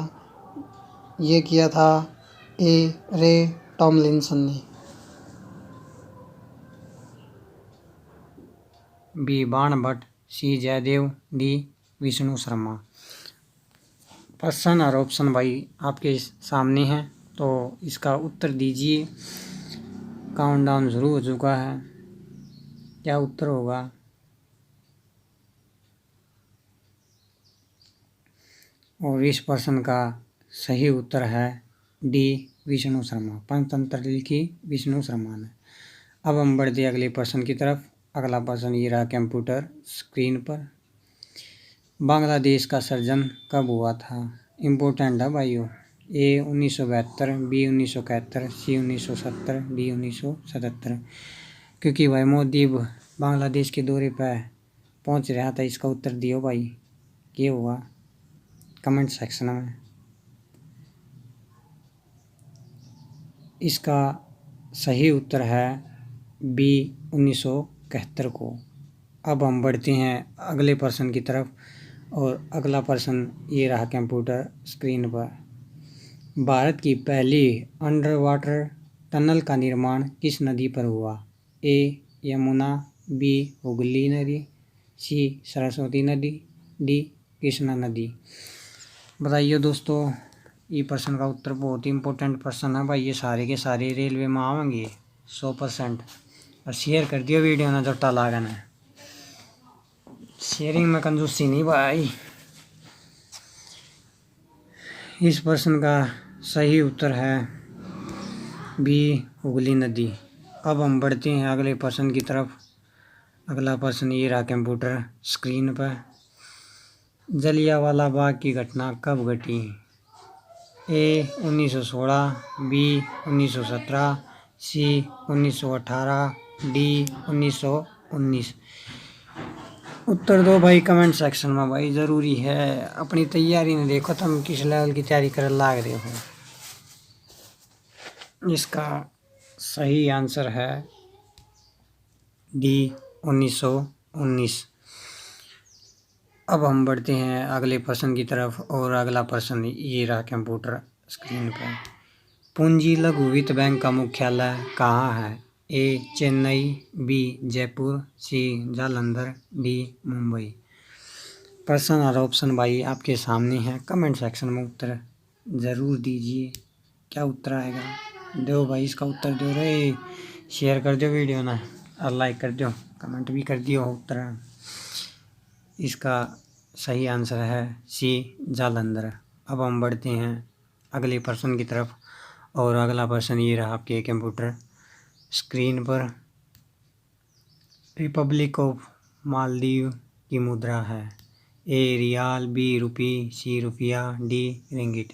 ये किया था ए रे टॉमलिंसन ने, बी बाणभट्ट, सी जयदेव, डी विष्णु शर्मा। प्रश्न और ऑप्शन भाई आपके सामने हैं, तो इसका उत्तर दीजिए। काउंटडाउन शुरू हो चुका है। क्या उत्तर होगा? और इस प्रश्न का सही उत्तर है डी विष्णु शर्मा। पंचतंत्र लिखी विष्णु शर्मा ने। अब हम बढ़ते अगले प्रश्न की तरफ। अगला प्रश्न ये रहा कंप्यूटर स्क्रीन पर। बांग्लादेश का सृजन कब हुआ था? इम्पोर्टेंट है भाइयों। ए 1972, बी 1971, सी 1970, डी 1977। क्योंकि भाई मोदी बांग्लादेश के दौरे पर पहुंच रहा था। इसका उत्तर दियो भाई, ये हुआ कमेंट सेक्शन में। इसका सही उत्तर है बी 1971 को। अब हम बढ़ते हैं अगले प्रश्न की तरफ और अगला प्रश्न ये रहा कंप्यूटर स्क्रीन पर। भारत की पहली अंडर वाटर टनल का निर्माण किस नदी पर हुआ? ए यमुना, बी हुगली नदी, सी सरस्वती नदी, डी कृष्णा नदी। बताइए दोस्तों, ये प्रश्न का उत्तर बहुत ही इम्पोर्टेंट प्रश्न है भाई। ये सारे के सारे रेलवे में आवेंगे 100%। और शेयर कर दियो वीडियो ना जोटा लागन है। शेयरिंग में कंजूसी नहीं भाई। इस प्रश्न का सही उत्तर है बी हुगली नदी। अब हम बढ़ते हैं अगले प्रश्न की तरफ। अगला प्रश्न ये रहा कंप्यूटर स्क्रीन पर। जलियांवाला बाग की घटना कब घटी? ए 1916, बी 1917, सी 1918, डी 1919। उत्तर दो भाई कमेंट सेक्शन में भाई, ज़रूरी है। अपनी तैयारी ने देखो तुम किस लेवल की तैयारी कर लाग रहे हो। इसका सही आंसर है डी 1919। अब हम बढ़ते हैं अगले प्रश्न की तरफ और अगला प्रश्न ये रहा कंप्यूटर स्क्रीन पर। पूंजी लघु वित्त बैंक का मुख्यालय कहाँ है? ए चेन्नई, बी जयपुर, सी जालंधर, डी मुंबई। प्रश्न और ऑप्शन भाई आपके सामने है। कमेंट सेक्शन में उत्तर ज़रूर दीजिए। क्या उत्तर आएगा? दो भाई इसका उत्तर दो रे। शेयर कर दो वीडियो ना और लाइक कर दो, कमेंट भी कर दियो उत्तर। इसका सही आंसर है सी जालंधर। अब हम बढ़ते हैं अगले प्रश्न की तरफ और अगला प्रश्न ये रहा आपके कंप्यूटर स्क्रीन पर। रिपब्लिक ऑफ मालदीव की मुद्रा है? ए रियाल, बी रुपी, सी रुपया, डी रिंगिट।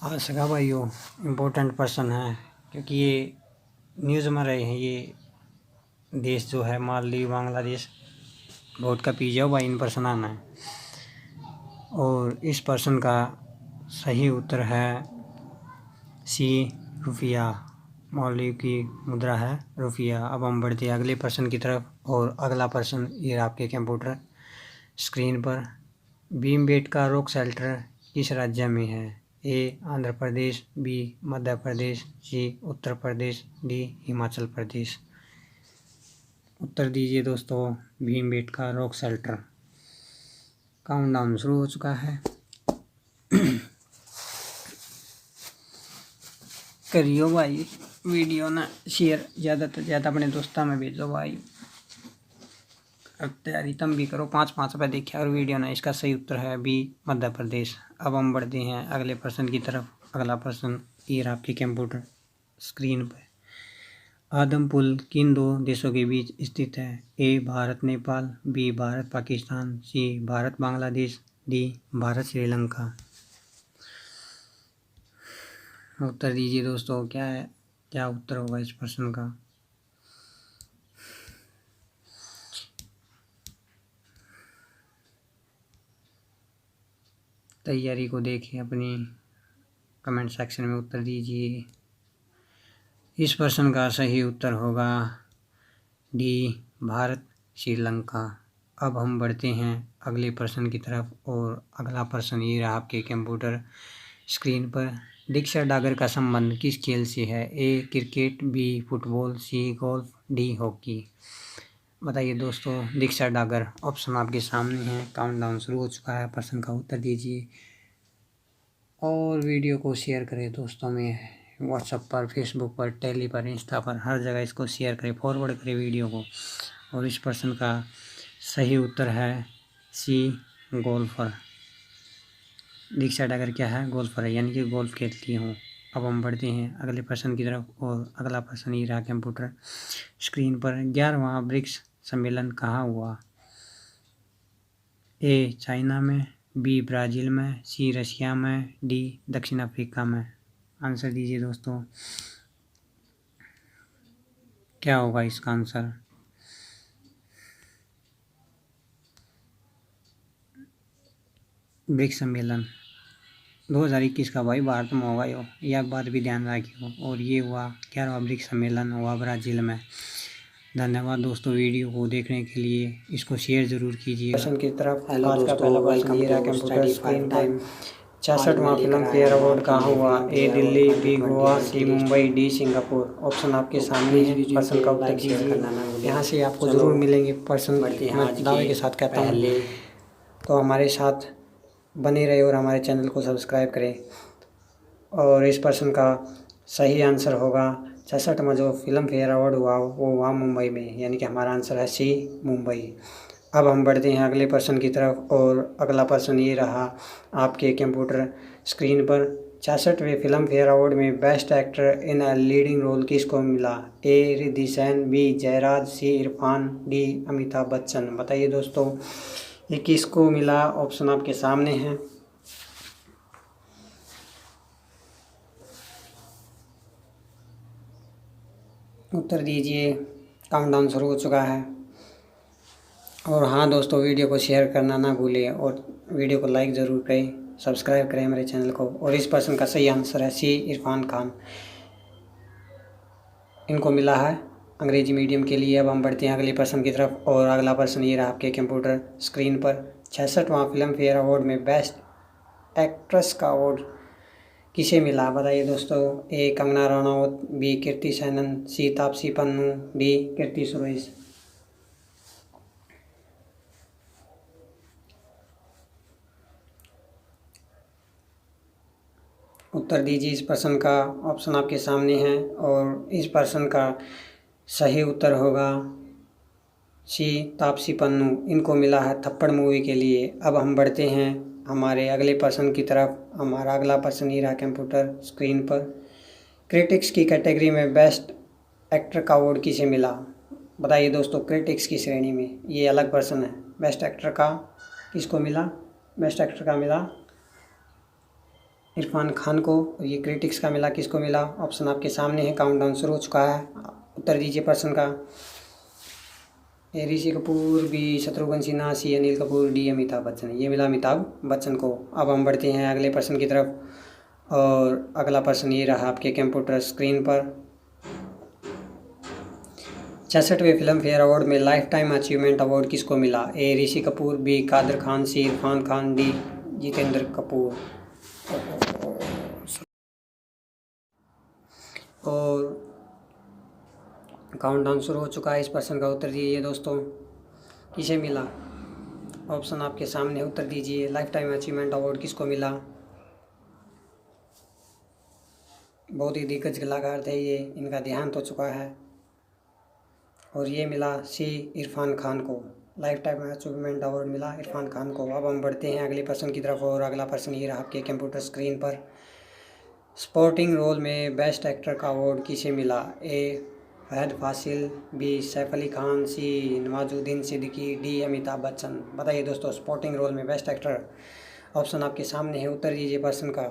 आ सका भाइयों, इम्पोर्टेंट प्रश्न है क्योंकि ये न्यूज़ में रहे हैं। ये देश जो है मालदीव, बांग्लादेश, बहुत का पी जाओ भाई इन प्रश्न आना है। और इस प्रश्न का सही उत्तर है सी रुपया। मालदीव की मुद्रा है रुपया। अब हम बढ़ते हैं अगले प्रश्न की तरफ और अगला प्रश्न ये आपके कंप्यूटर स्क्रीन पर। भीमबेटका रॉक शेल्टर किस राज्य में है? ए आंध्र प्रदेश, बी मध्य प्रदेश, सी उत्तर प्रदेश, डी हिमाचल प्रदेश। उत्तर दीजिए दोस्तों। Bhimbetka rock shelter. काउंटडाउन शुरू हो चुका है। करियो भाई वीडियो ना शेयर ज़्यादा से ज़्यादा अपने दोस्तों में भेजो भाई। अब तैयारी तुम भी करो। 5-5 रुपये देखे और वीडियो ना। इसका सही उत्तर है बी मध्य प्रदेश। अब हम बढ़ते हैं अगले प्रश्न की तरफ। अगला प्रश्न ये रहा आपकी कंप्यूटर स्क्रीन पर। आदमपुर किन दो देशों के बीच स्थित है? ए भारत नेपाल, बी भारत पाकिस्तान, सी भारत बांग्लादेश, डी भारत श्रीलंका। उत्तर दीजिए दोस्तों। क्या है, क्या उत्तर होगा इस प्रश्न का? तैयारी को देखिए अपनी, कमेंट सेक्शन में उत्तर दीजिए। इस प्रश्न का सही उत्तर होगा डी भारत श्रीलंका। अब हम बढ़ते हैं अगले प्रश्न की तरफ और अगला प्रश्न ये रहा आपके कंप्यूटर स्क्रीन पर। दीक्षा डागर का संबंध किस खेल से है? ए क्रिकेट, बी फुटबॉल, सी गोल्फ, डी हॉकी। बताइए दोस्तों। दीक्षा डागर ऑप्शन आपके सामने है। काउंटडाउन शुरू हो चुका है। प्रश्न का उत्तर दीजिए और वीडियो को शेयर करें दोस्तों में, व्हाट्सएप पर, फेसबुक पर, टेली पर, इंस्टा पर, हर जगह इसको शेयर करें, फॉरवर्ड करें वीडियो को। और इस प्रश्न का सही उत्तर है सी गोल्फर। दीक्षा डागर क्या है? गोल्फर है, यानी कि गोल्फ खेलती हूँ। अब हम बढ़ते हैं अगले प्रश्न की तरफ और अगला प्रश्न ये रहा कंप्यूटर स्क्रीन पर। 11वां ब्रिक्स सम्मेलन कहाँ हुआ? ए चाइना में, बी ब्राज़ील में, सी रशिया में, डी दक्षिण अफ्रीका में। आंसर दीजिए दोस्तों। क्या होगा इसका आंसर? ब्रिक्स सम्मेलन 2021 का भाई भारत में होगा यो, यह बात भी ध्यान रखियो। और ये हुआ 11वां ब्रिक्स सम्मेलन हुआ ब्राज़ील में। धन्यवाद दोस्तों वीडियो को देखने के लिए, इसको शेयर ज़रूर कीजिए। क्वेश्चन की तरफ हेलो आज का दोस्तों, पहला क्वेश्चन वेलकम ये रहा to computer study screen five पर टाइम। 66वां फिल्म फेयर अवार्ड कहाँ हुआ? A Delhi, B Goa, C Mumbai, D Singapore. Option आपके सामने है, प्रश्न का उत्तर दीजिए। यहाँ से आपको ज़रूर मिलेंगे प्रश्न, मैं दावे के साथ कहता हूँ। तो हमारे साथ बने रहे और हमारे चैनल को सब्सक्राइब करें। और इस प्रश्न का सही आंसर होगा 66वां जो फिल्म फेयर अवार्ड हुआ वो हुआ मुंबई में, यानी कि हमारा आंसर है सी मुंबई। अब हम बढ़ते हैं अगले प्रश्न की तरफ। और अगला प्रश्न ये रहा आपके कंप्यूटर स्क्रीन पर। 66वें फिल्म फेयर अवार्ड में best actor in a leading role किसको मिला? A Riddhi Sen, B Jayaraj, C Irrfan, D Amitabh Bachchan. बताइए दोस्तों ये किसको मिला? ऑप्शन आपके सामने हैं। उत्तर दीजिए, काउंटडाउन शुरू हो चुका है। और हाँ दोस्तों, वीडियो को शेयर करना ना भूलें और वीडियो को लाइक ज़रूर करें, सब्सक्राइब करें हमारे चैनल को। और इस प्रश्न का सही आंसर है सी इरफान खान, इनको मिला है अंग्रेजी मीडियम के लिए। अब हम बढ़ते हैं अगले प्रश्न की तरफ। और अगला प्रश्न ये रहा आपके कंप्यूटर स्क्रीन पर। 66वां फिल्म फेयर अवार्ड में बेस्ट एक्ट्रेस का अवार्ड किसे मिला? बताइए दोस्तों। ए कंगना रनौत, बी कीर्ति सेनन, सी तापसी पन्नू, डी कीर्ति सुरेश। उत्तर दीजिए इस प्रश्न का। ऑप्शन आपके सामने हैं और इस प्रश्न का सही उत्तर होगा सी तापसी पन्नू, इनको मिला है थप्पड़ मूवी के लिए। अब हम बढ़ते हैं हमारे अगले प्रश्न की तरफ। हमारा अगला प्रश्न ये रहा कंप्यूटर स्क्रीन पर। क्रिटिक्स की कैटेगरी में बेस्ट एक्टर का अवार्ड किसे मिला? बताइए दोस्तों, क्रिटिक्स की श्रेणी में ये अलग प्रश्न है। बेस्ट एक्टर का किसको मिला? बेस्ट एक्टर का मिला इरफान खान को। और ये क्रिटिक्स का मिला किसको मिला? ऑप्शन आपके सामने है, काउंटडाउन शुरू हो चुका है। उत्तर दीजिए प्रश्न का। ए ऋषि कपूर, बी शत्रुघ्न सिन्हा, सी अनिल कपूर, डी अमिताभ बच्चन। ये मिला अमिताभ बच्चन को। अब हम बढ़ते हैं अगले प्रश्न की तरफ। और अगला प्रश्न ये रहा आपके कंप्यूटर स्क्रीन पर। 66वें फिल्म फेयर अवार्ड में लाइफ टाइम अचीवमेंट अवार्ड किसको मिला? ए ऋषि कपूर, बी कादर खान, सी इरफान खान, डी जितेंद्र कपूर। और काउंटडाउन शुरू हो चुका है। इस प्रश्न का उत्तर दीजिए दोस्तों, किसे मिला? ऑप्शन आपके सामने, उत्तर दीजिए। लाइफ टाइम अचीवमेंट अवार्ड किसको मिला? बहुत ही दिग्गज कलाकार थे ये, इनका देहांत हो चुका है। और ये मिला सी इरफान खान को। लाइफ टाइम अचीवमेंट अवार्ड मिला इरफान खान को। अब हम बढ़ते हैं अगले प्रश्न की तरफ। और अगला प्रश्न ये रहा आपके कंप्यूटर स्क्रीन पर। स्पोर्टिंग रोल में बेस्ट एक्टर का अवार्ड किसे मिला? ए फहद फासिल, बी सैफ अली खान, सी नवाजुद्दीन सिद्दीकी, डी अमिताभ बच्चन। बताइए दोस्तों स्पोर्टिंग रोल में बेस्ट एक्टर। ऑप्शन आपके सामने है, उत्तर दीजिए प्रश्न का।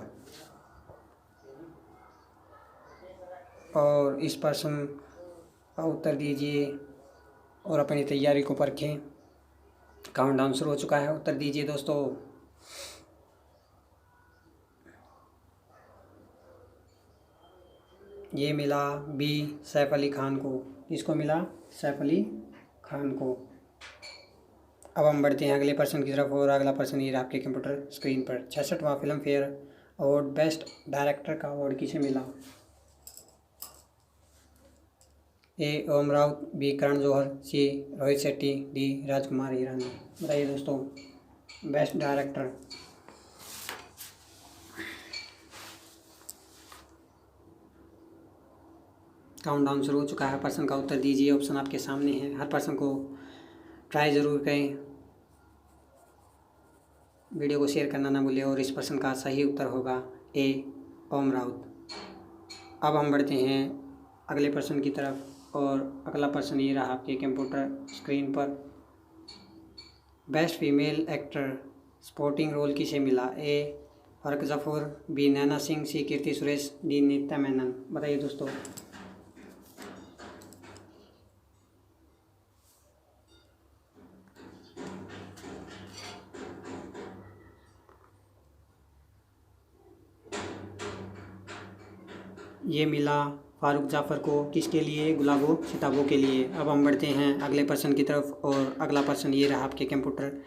और इस प्रश्न का उत्तर दीजिए और अपनी तैयारी को परखें। काउंटडाउन शुरू हो चुका है। उत्तर दीजिए दोस्तों। ये मिला बी सैफ अली खान को। किसको मिला? सैफ अली खान को। अब हम बढ़ते हैं अगले प्रश्न की तरफ। और अगला प्रश्न ये रहा आपके कंप्यूटर स्क्रीन पर। 66वां Filmfare award best director का अवार्ड किसे मिला? A Om Raut, B Karan Johar, C Rohit Shetty, D Rajkumar Hirani. बताइए दोस्तों बेस्ट डायरेक्टर। काउंटडाउन शुरू हो चुका है। प्रश्न का उत्तर दीजिए। ऑप्शन आपके सामने है। हर प्रश्न को ट्राई ज़रूर करें, वीडियो को शेयर करना ना भूलें। और इस प्रश्न का सही उत्तर होगा ए ओम राउत। अब हम बढ़ते हैं अगले प्रश्न की तरफ। और अगला प्रश्न ये रहा आपके कंप्यूटर स्क्रीन पर। Best female actor supporting role किसे मिला? A Farrukh Jafar, B Naina Singh, C Keerthy Suresh, D Nithya Menen. बताइए दोस्तों। ये मिला फारूक जाफ़र को, किसके लिए? गुलाबो सिताबों के लिए। अब हम बढ़ते हैं अगले पर्सन की तरफ और अगला पर्सन ये रहा आपके कंप्यूटर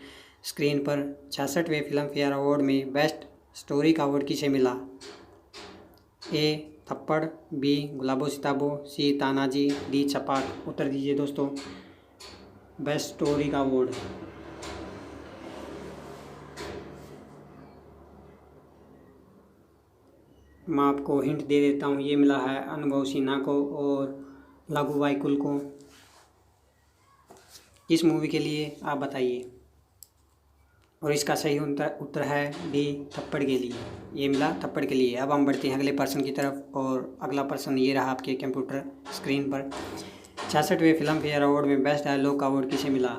स्क्रीन पर। 66वें फिल्म फेयर अवार्ड में बेस्ट स्टोरी का अवार्ड किसे मिला? ए थप्पड़, बी गुलाबो सिताबो, सी तानाजी, डी छपाक। उत्तर दीजिए दोस्तों। बेस्ट स्टोरी का अवार्ड मैं आपको हिंट दे देता हूँ, ये मिला है अनुभव सिन्हा को और लागू वाइकुल को। किस मूवी के लिए आप बताइए? और इसका सही उत्तर है डी थप्पड़ के लिए। ये मिला थप्पड़ के लिए। अब हम बढ़ते हैं अगले पर्सन की तरफ और अगला पर्सन ये रहा आपके कंप्यूटर स्क्रीन पर। 66वें फिल्म फेयर अवार्ड में बेस्ट डायलॉग का अवार्ड किसे मिला?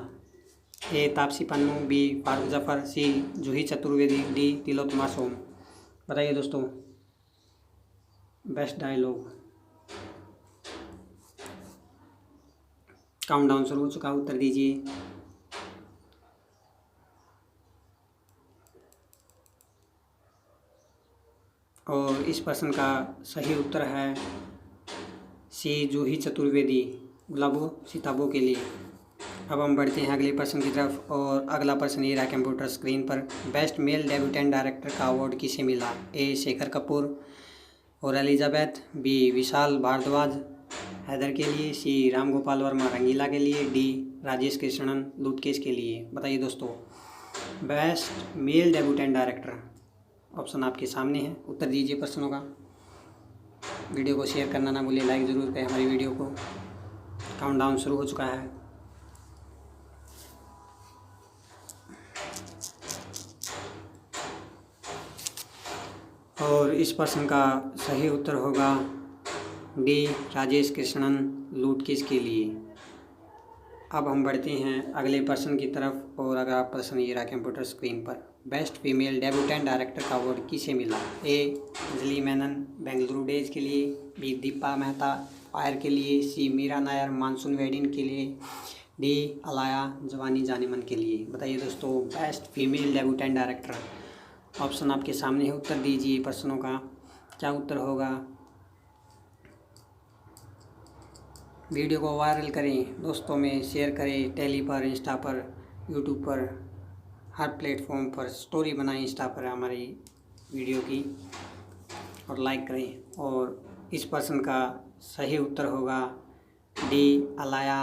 ए तापसी पन्नू, बी फारूक जफ़र, सी जूही चतुर्वेदी, डी तिलोत्तमा सोम। बताइए दोस्तों। बेस्ट डायलॉग काउंटडाउन शुरू हो चुका, उत्तर दीजिए। और इस प्रश्न का सही उत्तर है सी जूही चतुर्वेदी, गुलाबो सिताबों के लिए। अब हम बढ़ते हैं अगले पर्सन की तरफ और अगला पर्सन ये रहा कंप्यूटर स्क्रीन पर। बेस्ट मेल डेब्यूटेंट डायरेक्टर का अवार्ड किसे मिला? ए शेखर कपूर और एलिजाबेथ, बी विशाल भारद्वाज हैदर के लिए, सी राम गोपाल वर्मा रंगीला के लिए, डी राजेश कृष्णन लूटकेश के लिए। बताइए दोस्तों। Best male debutant director option आपके सामने है, उत्तर दीजिए प्रश्नों का। वीडियो को शेयर करना ना भूलिए, लाइक ज़रूर करें हमारी वीडियो को। काउंटडाउन शुरू हो चुका है। और इस प्रश्न का सही उत्तर होगा डी राजेश कृष्णन लूटकेश के लिए। अब हम बढ़ते हैं अगले पर्सन की तरफ और अगला पर्सन ये रहा कंप्यूटर स्क्रीन पर। बेस्ट फीमेल डेब्यूटेंट डायरेक्टर का अवार्ड किसे मिला? ए अंजलि मेनन बेंगलुरु डेज के लिए, बी दीपा मेहता फायर के लिए, सी मीरा नायर मानसून वेडिंग के लिए, डी अलाया जवानी जाने मन के लिए। बताइए दोस्तों। Best female debutant director option आपके सामने है, उत्तर दीजिए प्रश्नों का। क्या उत्तर होगा? वीडियो को वायरल करें, दोस्तों में शेयर करें, टेली पर, इंस्टा पर, यूट्यूब पर, हर प्लेटफॉर्म पर स्टोरी बनाएं इंस्टा पर हमारी वीडियो की और लाइक करें। और इस पर्सन का सही उत्तर होगा डी अलाया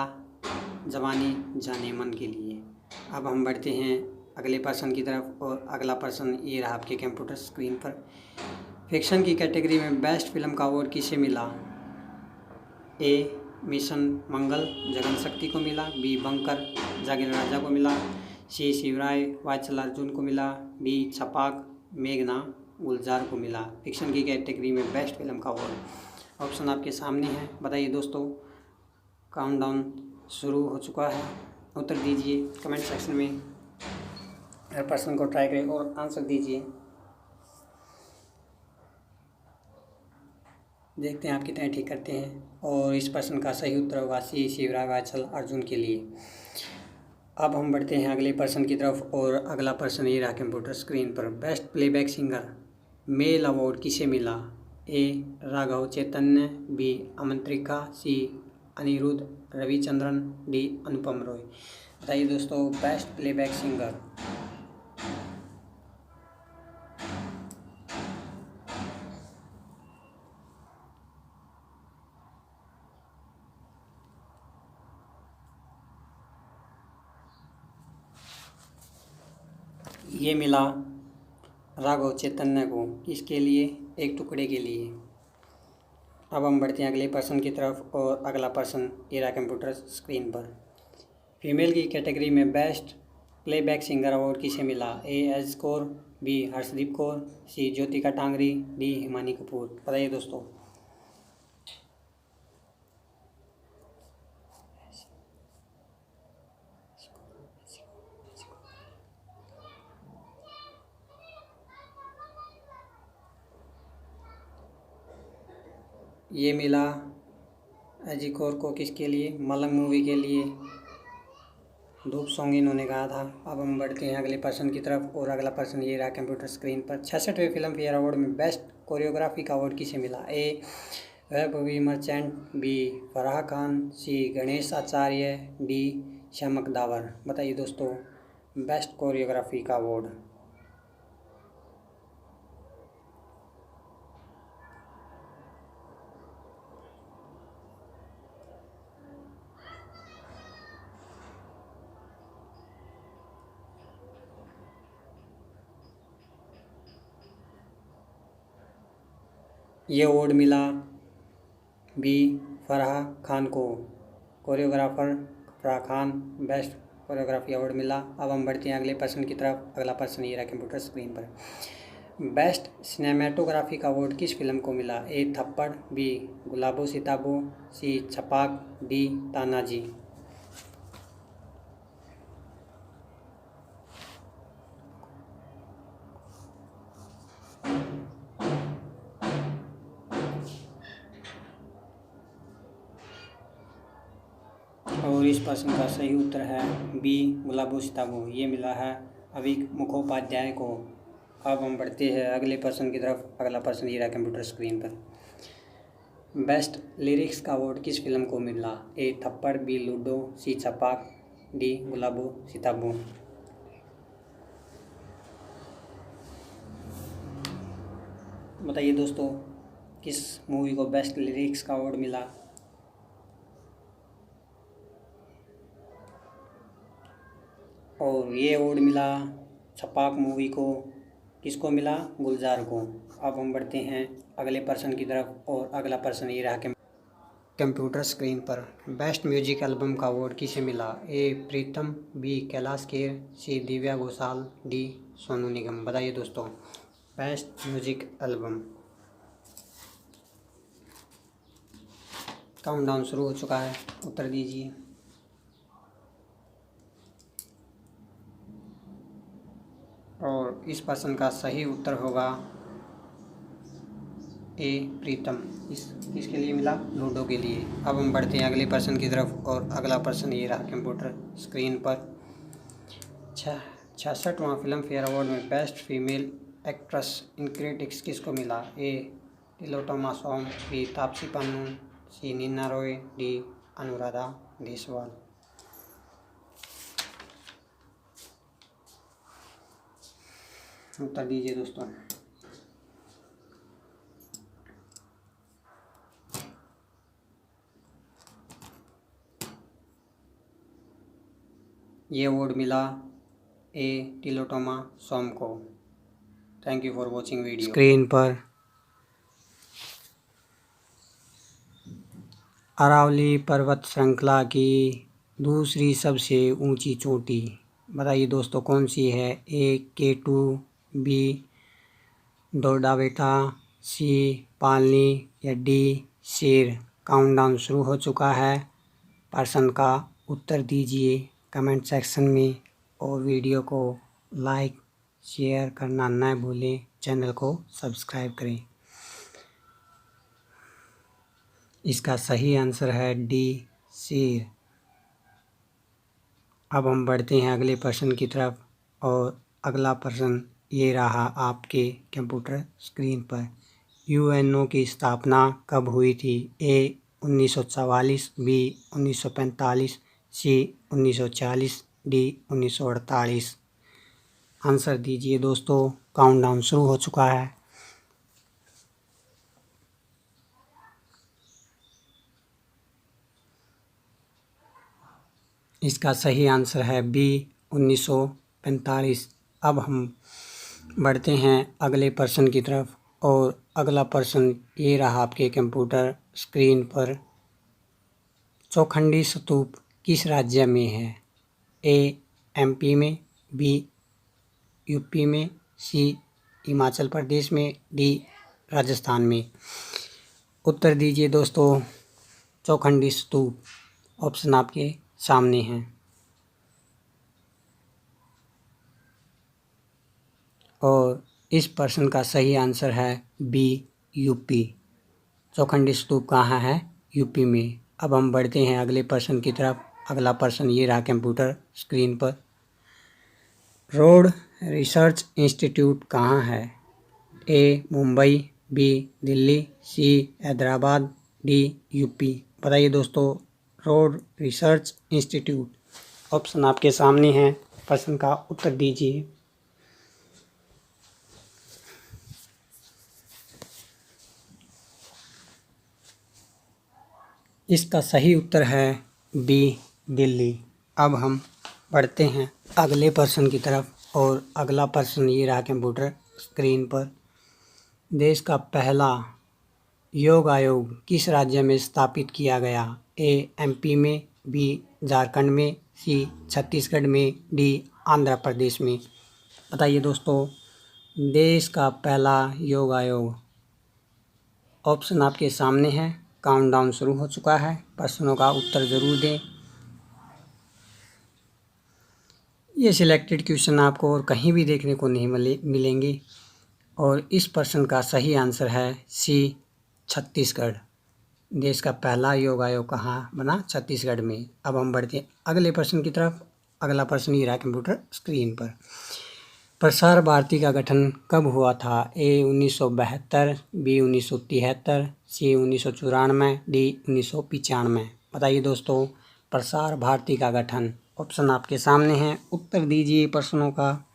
जवानी जाने मन के लिए। अब हम बढ़ते हैं अगले पर्सन की तरफ और अगला पर्सन ये रहा आपके कंप्यूटर स्क्रीन पर। फिक्शन की कैटेगरी में बेस्ट फिल्म का अवार्ड किसे मिला? ए मिशन मंगल जगन शक्ति को मिला, बी बंकर जागीर राजा को मिला, सी शिवराय वात्सल अर्जुन को मिला, डी छपाक मेघना गुलजार को मिला। फिक्शन की कैटेगरी में बेस्ट फिल्म का अवार्ड ऑप्शन आपके सामने है। बताइए दोस्तों। काउंटडाउन शुरू हो चुका है, उत्तर दीजिए कमेंट सेक्शन में। हर पर्सन को ट्राई करें और आंसर दीजिए। देखते हैं आप कितने ठीक करते हैं। और इस प्रश्न का सही उत्तर होगा सी शिवराय वात्सल अर्जुन के लिए। अब हम बढ़ते हैं अगले पर्सन की तरफ और अगला पर्सन ये रहा कंप्यूटर स्क्रीन पर। Best playback singer male award किसे मिला? ए राघव चैतन्य, बी अमंत्रिका, सी अनिरुद्ध रविचंद्रन, डी अनुपम रॉय। बताइए दोस्तों। बेस्ट प्लेबैक सिंगर ये मिला राघव चैतन्य को, किसके लिए? एक टुकड़े के लिए। अब हम बढ़ते हैं अगले पर्सन की तरफ और अगला पर्सन ये रहा कंप्यूटर स्क्रीन पर। फीमेल की कैटेगरी में बेस्ट प्लेबैक सिंगर अवार्ड किसे मिला? ए एज कौर, बी हर्षदीप कौर, सी ज्योतिका टांगरी, डी हिमानी कपूर। बताइए दोस्तों। ये मिला अजी कौर को, किसके लिए? मलंग मूवी के लिए धूप सॉन्ग इन्होंने गाया था। अब हम बढ़ते हैं अगले पर्सन की तरफ और अगला पर्सन ये रहा कंप्यूटर स्क्रीन पर। 66वें फिल्म फेयर अवार्ड में बेस्ट कोरियोग्राफी का अवार्ड किसे मिला? ए वेब मूवी Merchant, B Farah Khan, C Ganesh Acharya, D Shiamak Davar. बताइए दोस्तों बेस्ट कोरियोग्राफी का अवार्ड। ये अवार्ड मिला बी फराह खान को। Choreographer Farah Khan, best choreography award मिला। अब हम बढ़ते हैं अगले पर्सन की तरफ। अगला पर्सन ये रहा कंप्यूटर स्क्रीन पर। बेस्ट सिनेमेटोग्राफी का अवार्ड किस फिल्म को मिला? ए थप्पड़, बी गुलाबो सिताबो, सी छपाक, डी तानाजी। और इस प्रश्न का सही उत्तर है बी गुलाबो सिताबो। ये मिला है अविक मुखोपाध्याय को। अब हम बढ़ते हैं अगले पर्सन की तरफ। अगला पर्सन ये रहा कंप्यूटर स्क्रीन पर। बेस्ट लिरिक्स का अवार्ड किस फिल्म को मिला? ए थप्पड़, बी लूडो, सी छपाक, डी गुलाबो सिताबो। बताइए दोस्तों किस मूवी को बेस्ट लिरिक्स का अवार्ड मिला? और ये अवार्ड मिला छपाक मूवी को। किसको मिला? गुलजार को। अब हम बढ़ते हैं अगले पर्सन की तरफ। और अगला पर्सन ये रहा कंप्यूटर स्क्रीन पर। बेस्ट म्यूजिक एल्बम का अवार्ड किसे मिला? ए प्रीतम, बी कैलाश खेर, सी दिव्या घोषाल, डी सोनू निगम। बताइए दोस्तों बेस्ट म्यूजिक एल्बम। काउंटडाउन शुरू हो चुका है, उत्तर दीजिए। और इस पर्सन का सही उत्तर होगा ए प्रीतम। इसके लिए मिला? लूडो के लिए। अब हम बढ़ते हैं अगले पर्सन की तरफ। और अगला पर्सन ये रहा कंप्यूटर स्क्रीन पर। 66वां फिल्म फेयर अवार्ड में best female actress in critics किसको मिला? ए तिलोत्तमा सोम, बी तापसी पन्नू, सी नीना रॉय, डी अनुराधा देशवाल। उत्तर दीजिए दोस्तों। ये अवार्ड मिला ए तिलोत्तमा सोम को। Thank you for watching video. Screen पर अरावली पर्वत श्रृंखला की दूसरी सबसे ऊंची चोटी। बताइए दोस्तों कौन सी है? ए K2, बी डोडाबेटा, सी पालनी या डी शेर। काउंटडाउन शुरू हो चुका है। पर्सन का उत्तर दीजिए कमेंट सेक्शन में। और वीडियो को लाइक शेयर करना न भूलें। चैनल को सब्सक्राइब करें। इसका सही आंसर है डी शेर। अब हम बढ़ते हैं अगले पर्सन की तरफ। और अगला पर्सन ये रहा आपके कंप्यूटर स्क्रीन पर। UNO की स्थापना कब हुई थी? ए 1944, बी 1945, सी 1940, डी 1948। आंसर दीजिए दोस्तों। काउंटडाउन शुरू हो चुका है। इसका सही आंसर है बी 1945। अब हम बढ़ते हैं अगले पर्सन की तरफ। और अगला पर्सन ये रहा आपके कंप्यूटर स्क्रीन पर। चौखंडी स्तूप किस राज्य में है? ए MP में, बी UP में, सी हिमाचल प्रदेश में, डी राजस्थान में। उत्तर दीजिए दोस्तों। चौखंडी स्तूप ऑप्शन आपके सामने हैं। और इस पर्सन का सही आंसर है बी UP। चौखंडी स्तूप कहाँ है? UP में। अब हम बढ़ते हैं अगले पर्सन की तरफ। अगला पर्सन ये रहा कंप्यूटर स्क्रीन पर। रोड रिसर्च इंस्टीट्यूट कहाँ है? ए मुंबई, बी दिल्ली, सी हैदराबाद, डी यूपी। बताइए दोस्तों, रोड रिसर्च इंस्टीट्यूट। ऑप्शन आपके सामने है, प्रश्न का उत्तर दीजिए। इसका सही उत्तर है बी, दिल्ली। अब हम बढ़ते हैं अगले प्रश्न की तरफ, और अगला प्रश्न ये रहा कंप्यूटर स्क्रीन पर। देश का पहला योग आयोग किस राज्य में स्थापित किया गया? ए एमपी में, बी झारखंड में, सी छत्तीसगढ़ में, डी आंध्र प्रदेश में। बताइए दोस्तों, देश का पहला योग आयोग। ऑप्शन आपके सामने है, काउंटडाउन शुरू हो चुका है, प्रश्नों का उत्तर जरूर दें। ये सिलेक्टेड क्वेश्चन आपको और कहीं भी देखने को नहीं मिलेंगे, और इस प्रश्न का सही आंसर है सी, छत्तीसगढ़। देश का पहला योग आयोग कहाँ बना? छत्तीसगढ़ में। अब हम बढ़ते हैं अगले प्रश्न की तरफ। अगला प्रश्न ये रहा कंप्यूटर स्क्रीन पर। प्रसार भारती का गठन कब हुआ था? ए 1972, बी 1973, सी 1994, डी 1995। बताइए दोस्तों, प्रसार भारती का गठन। ऑप्शन आपके सामने हैं, उत्तर दीजिए प्रश्नों का।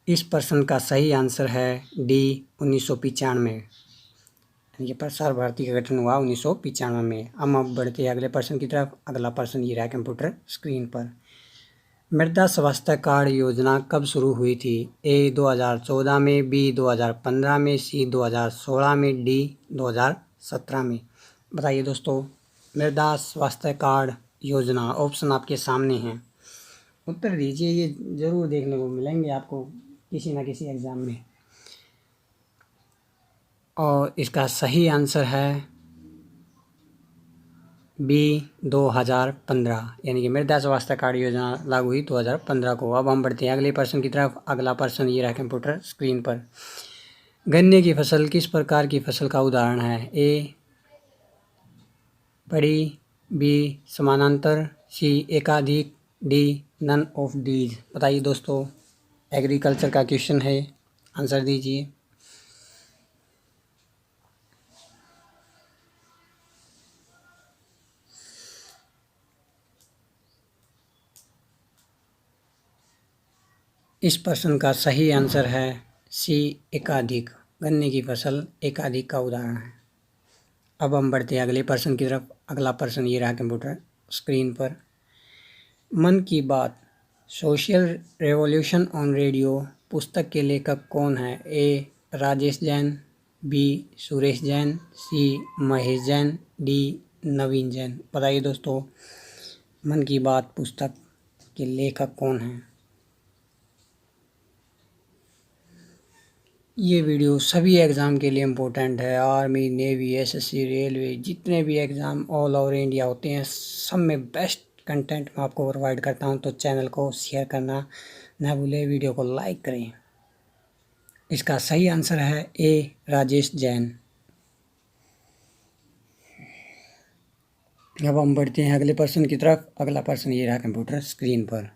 इस प्रश्न का सही आंसर है डी, 1995। ये प्रसार भारती का गठन हुआ 1995 में। अब बढ़ते हैं अगले प्रश्न की तरफ। अगला प्रश्न ये रहा कंप्यूटर स्क्रीन पर। मृदा स्वास्थ्य कार्ड योजना कब शुरू हुई थी? ए 2014 में, बी 2015 में, सी 2016 में, डी 2017 में। बताइए दोस्तों, मृदा स्वास्थ्य कार्ड योजना। ऑप्शन आपके सामने हैं, उत्तर दीजिए। ये जरूर देखने को मिलेंगे आपको किसी न किसी एग्ज़ाम में, और इसका सही आंसर है बी, 2015। यानी कि मृदा स्वास्थ्य कार्ड योजना लागू हुई 2015 को। अब हम बढ़ते हैं अगले प्रश्न की तरफ। अगला प्रश्न ये रहा कंप्यूटर स्क्रीन पर। गन्ने की फसल किस प्रकार की फसल का उदाहरण है? ए बड़ी, बी समानांतर, सी एकाधिक, डी नन ऑफ दीज। बताइए दोस्तों, एग्रीकल्चर का क्वेश्चन है, आंसर दीजिए। इस प्रश्न का सही आंसर है सी, एकाधिक। गन्ने की फसल एकाधिक का उदाहरण है। अब हम बढ़ते हैं अगले प्रश्न की तरफ। अगला प्रश्न ये रहा कंप्यूटर स्क्रीन पर। मन की बात सोशल रेवोल्यूशन ऑन रेडियो पुस्तक के लेखक कौन है? ए राजेश जैन, बी सुरेश जैन, सी महेश जैन, डी नवीन जैन। बताइए दोस्तों, मन की बात पुस्तक के लेखक कौन हैं? ये वीडियो सभी एग्ज़ाम के लिए इम्पोर्टेंट है। आर्मी, नेवी, एसएससी, रेलवे, जितने भी एग्ज़ाम ऑल ओवर इंडिया होते हैं, सब में बेस्ट कंटेंट मैं आपको प्रोवाइड करता हूं। तो चैनल को शेयर करना ना भूलें, वीडियो को लाइक करें। इसका सही आंसर है ए राजेश जैन। अब हम बढ़ते हैं अगले प्रश्न की तरफ। अगला प्रश्न ये रहा कंप्यूटर स्क्रीन पर।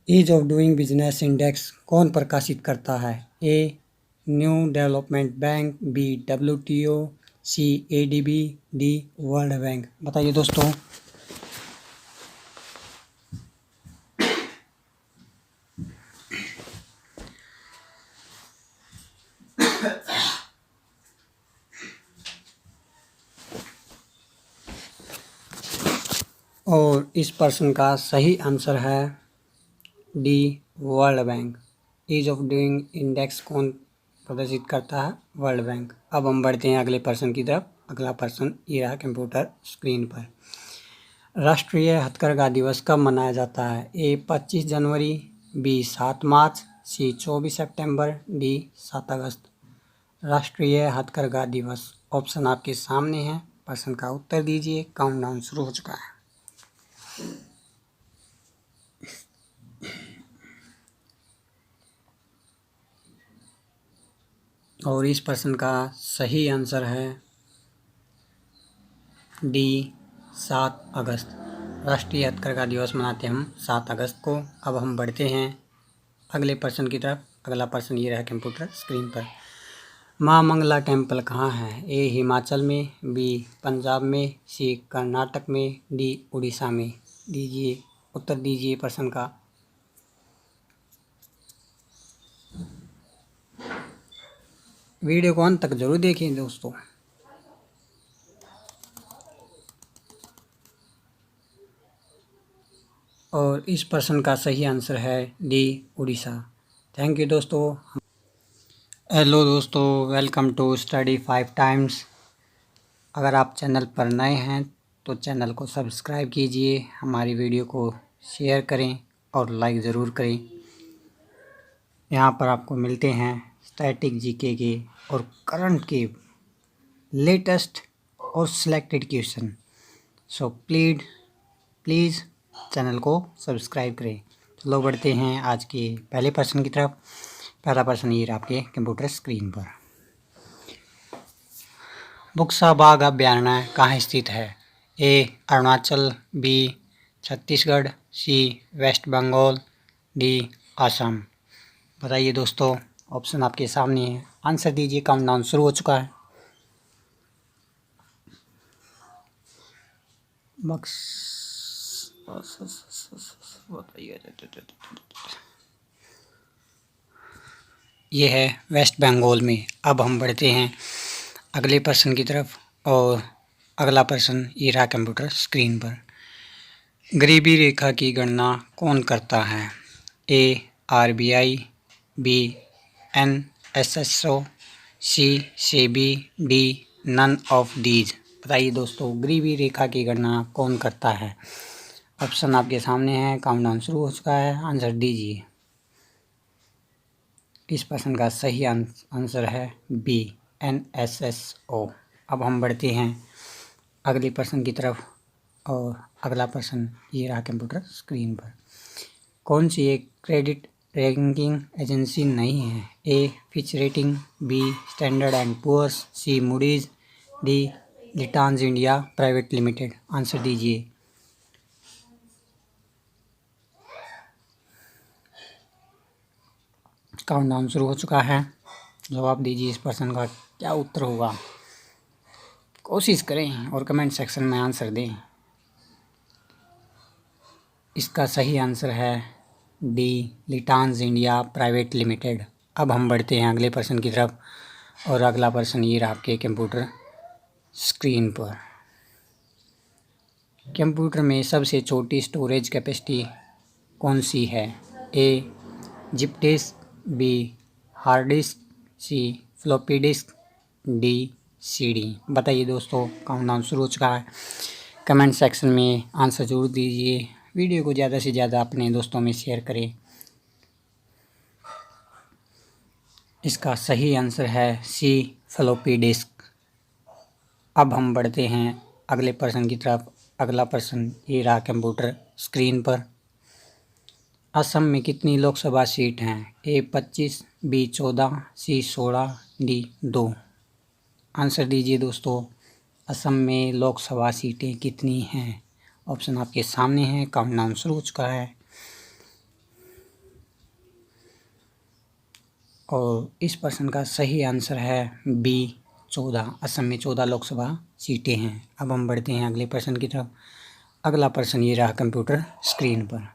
Ease of doing business index कौन प्रकाशित करता है? A New Development Bank, B WTO, C ADB, D World Bank. बताइए दोस्तों, और इस प्रश्न का सही आंसर है D World Bank. Ease of doing index कौन प्रदर्शित करता है? World Bank. अब हम बढ़ते हैं अगले प्रश्न की तरफ। अगला प्रश्न ये रहा कंप्यूटर स्क्रीन पर। राष्ट्रीय हथकरघा दिवस कब मनाया जाता है? ए 25 जनवरी, बी 7 मार्च, सी 24 सितंबर, डी 7 अगस्त। राष्ट्रीय हथकरघा दिवस। ऑप्शन आपके सामने है, प्रश्न का उत्तर दीजिए। काउंटडाउन शुरू हो चुका है। और इस प्रश्न का सही आंसर है डी 7 अगस्त। राष्ट्रीय हथकरघा दिवस मनाते हम 7 अगस्त को। अब हम बढ़ते हैं अगले प्रश्न की तरफ। अगला प्रश्न ये रहा कंप्यूटर स्क्रीन पर। माँ मंगला टेम्पल कहाँ है? ए हिमाचल में, बी पंजाब में, सी कर्नाटक में, डी उड़ीसा में। दीजिए उत्तर दीजिए प्रश्न का। वीडियो को अंत तक जरूर देखें दोस्तों। और इस प्रश्न का सही आंसर है डी उड़ीसा। थैंक यू दोस्तों। हेलो दोस्तों, वेलकम टू स्टडी 5 टाइम्स। अगर आप चैनल पर नए हैं तो चैनल को सब्सक्राइब कीजिए, हमारी वीडियो को शेयर करें और लाइक ज़रूर करें। यहाँ पर आपको मिलते हैं स्टैटिक जीके के और करंट के लेटेस्ट और selected question. So please channel को सब्सक्राइब करें। चलो बढ़ते हैं आज के पहले प्रश्न की तरफ। पहला प्रश्न ये रहा आपके कंप्यूटर स्क्रीन पर। बुक्सा बाघ अभयारण्य कहाँ स्थित है? ए अरुणाचल, बी छत्तीसगढ़, सी वेस्ट बंगाल, डी असम। बताइए दोस्तों, ऑप्शन आपके सामने है, आंसर दीजिए। काउंटडाउन शुरू हो चुका है। ये है वेस्ट बंगाल में। अब हम बढ़ते हैं अगले प्रश्न की तरफ और अगला प्रश्न ये रहा कंप्यूटर स्क्रीन पर। गरीबी रेखा की गणना कौन करता है? A RBI, B NSSO, C SEBI, D none of these. बताइए दोस्तों, गरीबी रेखा की गणना कौन करता है? ऑप्शन आपके सामने है, काउंटडाउन शुरू हो चुका है, आंसर दीजिए। इस प्रश्न का सही आंसर है बी एनएसएसओ। अब हम बढ़ते हैं अगले प्रश्न की तरफ और अगला प्रश्न ये रहा कंप्यूटर स्क्रीन पर। कौन सी एक क्रेडिट रैंकिंग एजेंसी नहीं है? A Fitch rating, B Standard and Poor's, C Moody's, D लिटान्स इंडिया प्राइवेट लिमिटेड। आंसर दीजिए। काउंटडाउन शुरू हो चुका है। जवाब दीजिए, इस प्रश्न का क्या उत्तर होगा? कोशिश करें और कमेंट सेक्शन में आंसर दें। इसका सही आंसर है डी लिटान्स इंडिया प्राइवेट लिमिटेड। अब हम बढ़ते हैं अगले प्रश्न की तरफ और अगला प्रश्न ये रहा आपके कंप्यूटर स्क्रीन पर। कंप्यूटर में सबसे छोटी स्टोरेज कैपेसिटी कौन सी है? A zip disk, B hard disk, C floppy disk, D CD. बताइए दोस्तों, काउंटडाउन शुरू हो चुका है। कमेंट सेक्शन में आंसर जरूर दीजिए। वीडियो को ज़्यादा से ज़्यादा अपने दोस्तों में शेयर करें। इसका सही आंसर है सी फ्लॉपी डिस्क। अब हम बढ़ते हैं अगले प्रश्न की तरफ। अगला प्रश्न ये रहा कंप्यूटर स्क्रीन पर। असम में कितनी लोकसभा सीट हैं? ए 25, बी 14, सी 16, डी 2। आंसर दीजिए दोस्तों, असम में लोकसभा सीटें कितनी हैं? ऑप्शन आपके सामने हैं, काउंटडाउन शुरू हो चुका है। और इस प्रश्न का सही आंसर है बी 14। असम में 14 लोकसभा सीटें हैं। अब हम बढ़ते हैं अगले प्रश्न की तरफ। अगला प्रश्न ये रहा कंप्यूटर स्क्रीन पर।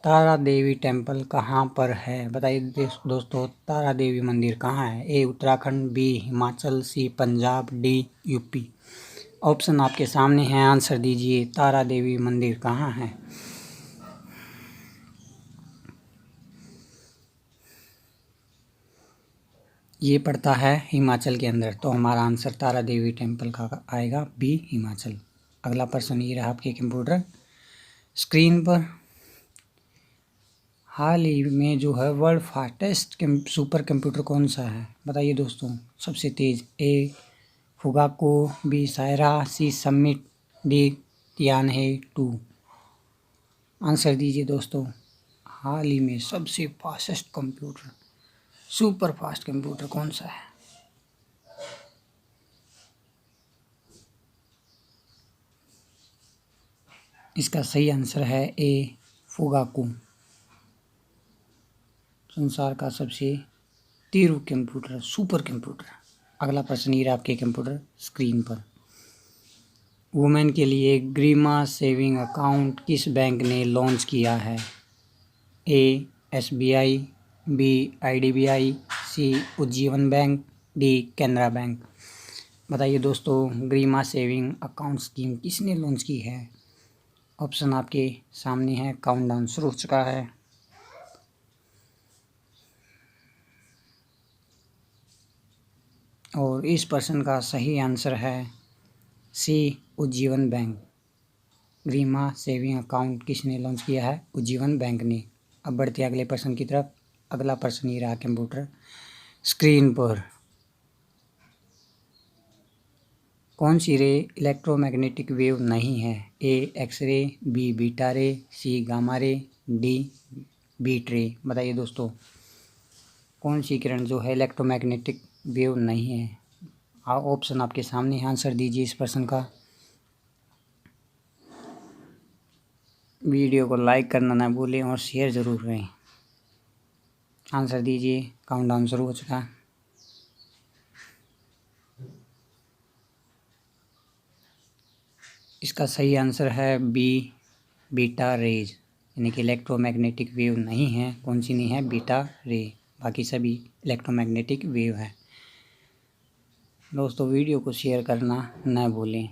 तारा देवी टेम्पल कहाँ पर है? बताइए दोस्तों, तारा देवी मंदिर कहाँ है? ए उत्तराखंड, बी हिमाचल, सी पंजाब, डी यूपी। ऑप्शन आपके सामने हैं, आंसर दीजिए। तारा देवी मंदिर कहाँ है? ये पड़ता है हिमाचल के अंदर, तो हमारा आंसर तारा देवी टेम्पल का आएगा बी हिमाचल। अगला प्रश्न ये रहा आपके कंप्यूटर स्क्रीन पर। हाल ही में जो है वर्ल्ड फास्टेस्ट सुपर कंप्यूटर कौन सा है? बताइए दोस्तों, सबसे तेज़। A Fugaku, B Sierra, C Summit, D Tianhe 2। Answer दीजिए दोस्तों। हाल ही में सबसे fastest computer, super fast computer कौन सा है? इसका सही आंसर है ए फुगाको। संसार का सबसे तेज कंप्यूटर, सुपर कंप्यूटर। अगला प्रश्न ये रहा आपके कंप्यूटर स्क्रीन पर। वुमेन के लिए ग्रीमा सेविंग अकाउंट किस बैंक ने लॉन्च किया है? A SBI, B IDBI, C Ujjivan bank, D Canara bank. बताइए दोस्तों, ग्रीमा सेविंग अकाउंट स्कीम किसने लॉन्च की है? ऑप्शन आपके सामने है, काउंटडाउन शुरू हो चुका है। और इस प्रश्न का सही आंसर है सी उज्जीवन बैंक। ग्रीमा सेविंग अकाउंट किसने लॉन्च किया है? उज्जीवन बैंक ने। अब बढ़ते हैं अगले प्रश्न की तरफ। अगला प्रश्न ये रहा कंप्यूटर स्क्रीन पर। कौन सी रे इलेक्ट्रोमैग्नेटिक वेव नहीं है? ए एक्सरे, बी बीटा रे, सी गामा रे, डी बीट रे। बताइए दोस्तों, कौन सी किरण जो है इलेक्ट्रोमैग्नेटिक वेव नहीं है? ऑप्शन आपके सामने, आंसर दीजिए इस प्रश्न का। वीडियो को लाइक करना ना भूलें और शेयर ज़रूर करें। आंसर दीजिए, काउंटडाउन शुरू हो चुका है। इसका सही आंसर है बी बीटा रेज, यानी कि इलेक्ट्रोमैग्नेटिक वेव नहीं है। कौन सी नहीं है? बीटा रे, बाकी सभी इलेक्ट्रोमैग्नेटिक वेव है। दोस्तों, वीडियो को शेयर करना न भूलें।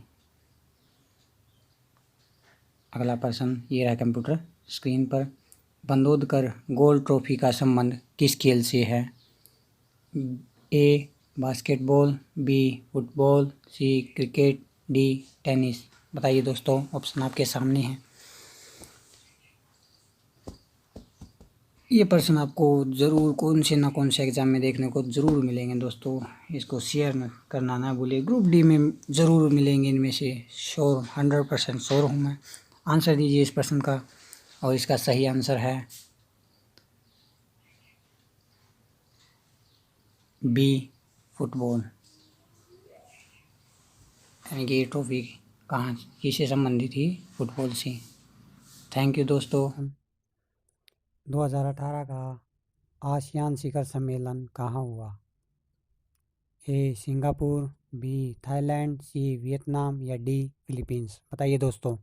अगला प्रश्न ये रहा कंप्यूटर स्क्रीन पर। बंदोदकर गोल्ड ट्रॉफी का संबंध किस खेल से है? ए बास्केटबॉल, बी फुटबॉल, सी क्रिकेट, डी टेनिस। बताइए दोस्तों, ऑप्शन आपके सामने हैं। ये प्रश्न आपको ज़रूर कौन से एग्ज़ाम में देखने को ज़रूर मिलेंगे दोस्तों। इसको शेयर करना ना भूलिए। ग्रुप डी में ज़रूर मिलेंगे इनमें से, श्योर 100% श्योर हूँ मैं। आंसर दीजिए इस प्रश्न का, और इसका सही आंसर है बी फुटबॉल, यानी कि ये ट्रॉफी कहाँ किससे संबंधित थी? फुटबॉल से। थैंक यू दोस्तों। 2018 का आसियान शिखर सम्मेलन कहाँ हुआ? A Singapore, B Thailand, C Vietnam या डी फिलीपींस। बताइए दोस्तों।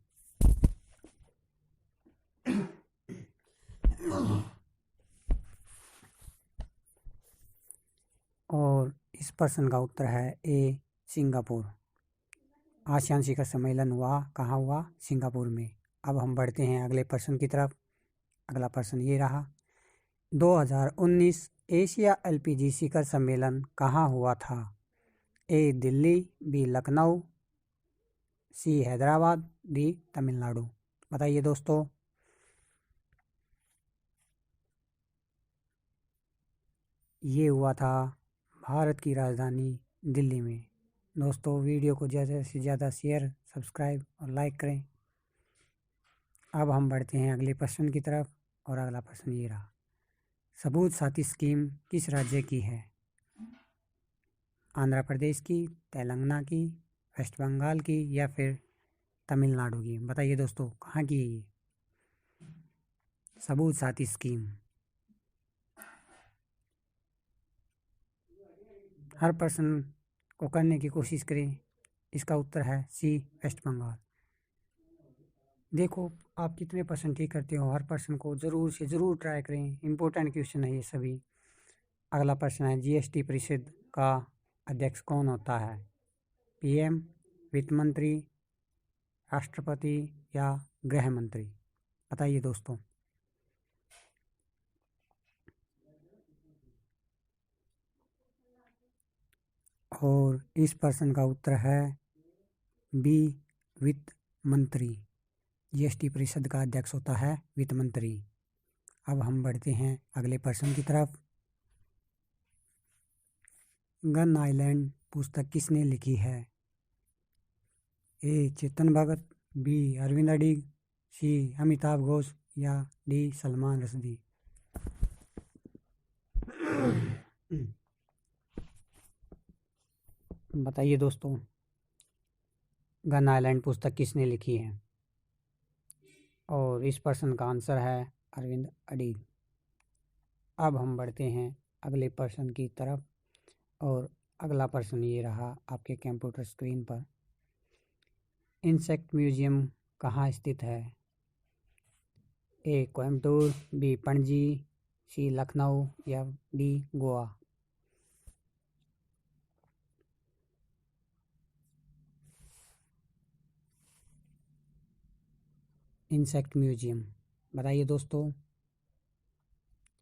और इस प्रश्न का उत्तर है ए सिंगापुर। आसियान शिखर सम्मेलन हुआ कहाँ हुआ? सिंगापुर में। अब हम बढ़ते हैं अगले प्रश्न की तरफ। अगला प्रश्न ये रहा, 2019 एशिया LPG शिखर सम्मेलन कहाँ हुआ था? ए दिल्ली, बी लखनऊ, सी हैदराबाद, डी तमिलनाडु। बताइए दोस्तों। ये हुआ था भारत की राजधानी दिल्ली में। दोस्तों, वीडियो को ज़्यादा से ज़्यादा शेयर, सब्सक्राइब और लाइक करें। अब हम बढ़ते हैं अगले प्रश्न की तरफ। और अगला प्रश्न ये रहा, सबूत साथी स्कीम किस राज्य की है? आंध्र प्रदेश की, तेलंगाना की, वेस्ट बंगाल की या फिर तमिलनाडु की। बताइए दोस्तों, कहाँ की है ये सबूत साथी स्कीम? हर प्रश्न को करने की कोशिश करें। इसका उत्तर है सी वेस्ट बंगाल। देखो, आप कितने परसेंट ठीक करते हो। हर पर्सन को ज़रूर से ज़रूर ट्राई करें। इम्पोर्टेंट क्वेश्चन है ये सभी। अगला प्रश्न है, GST परिषद का अध्यक्ष कौन होता है? PM, वित्त मंत्री, राष्ट्रपति या गृह मंत्री। बताइए दोस्तों। और इस प्रश्न का उत्तर है बी वित्त मंत्री। GST परिषद का अध्यक्ष होता है वित्त मंत्री। अब हम बढ़ते हैं अगले प्रश्न की तरफ। गन आइलैंड पुस्तक किसने लिखी है? ए चेतन भगत, बी अरविंद अडिग, सी अमिताभ घोष या डी सलमान रश्दी। बताइए दोस्तों, गन आइलैंड पुस्तक किसने लिखी है? और इस प्रश्न का आंसर है अरविंद अडिग। अब हम बढ़ते हैं अगले प्रश्न की तरफ और अगला प्रश्न ये रहा आपके कंप्यूटर स्क्रीन पर। इंसेक्ट म्यूजियम कहाँ स्थित है? ए कोयम्बटूर, बी पणजी, सी लखनऊ या डी गोवा। इंसेक्ट म्यूजियम, बताइए दोस्तों।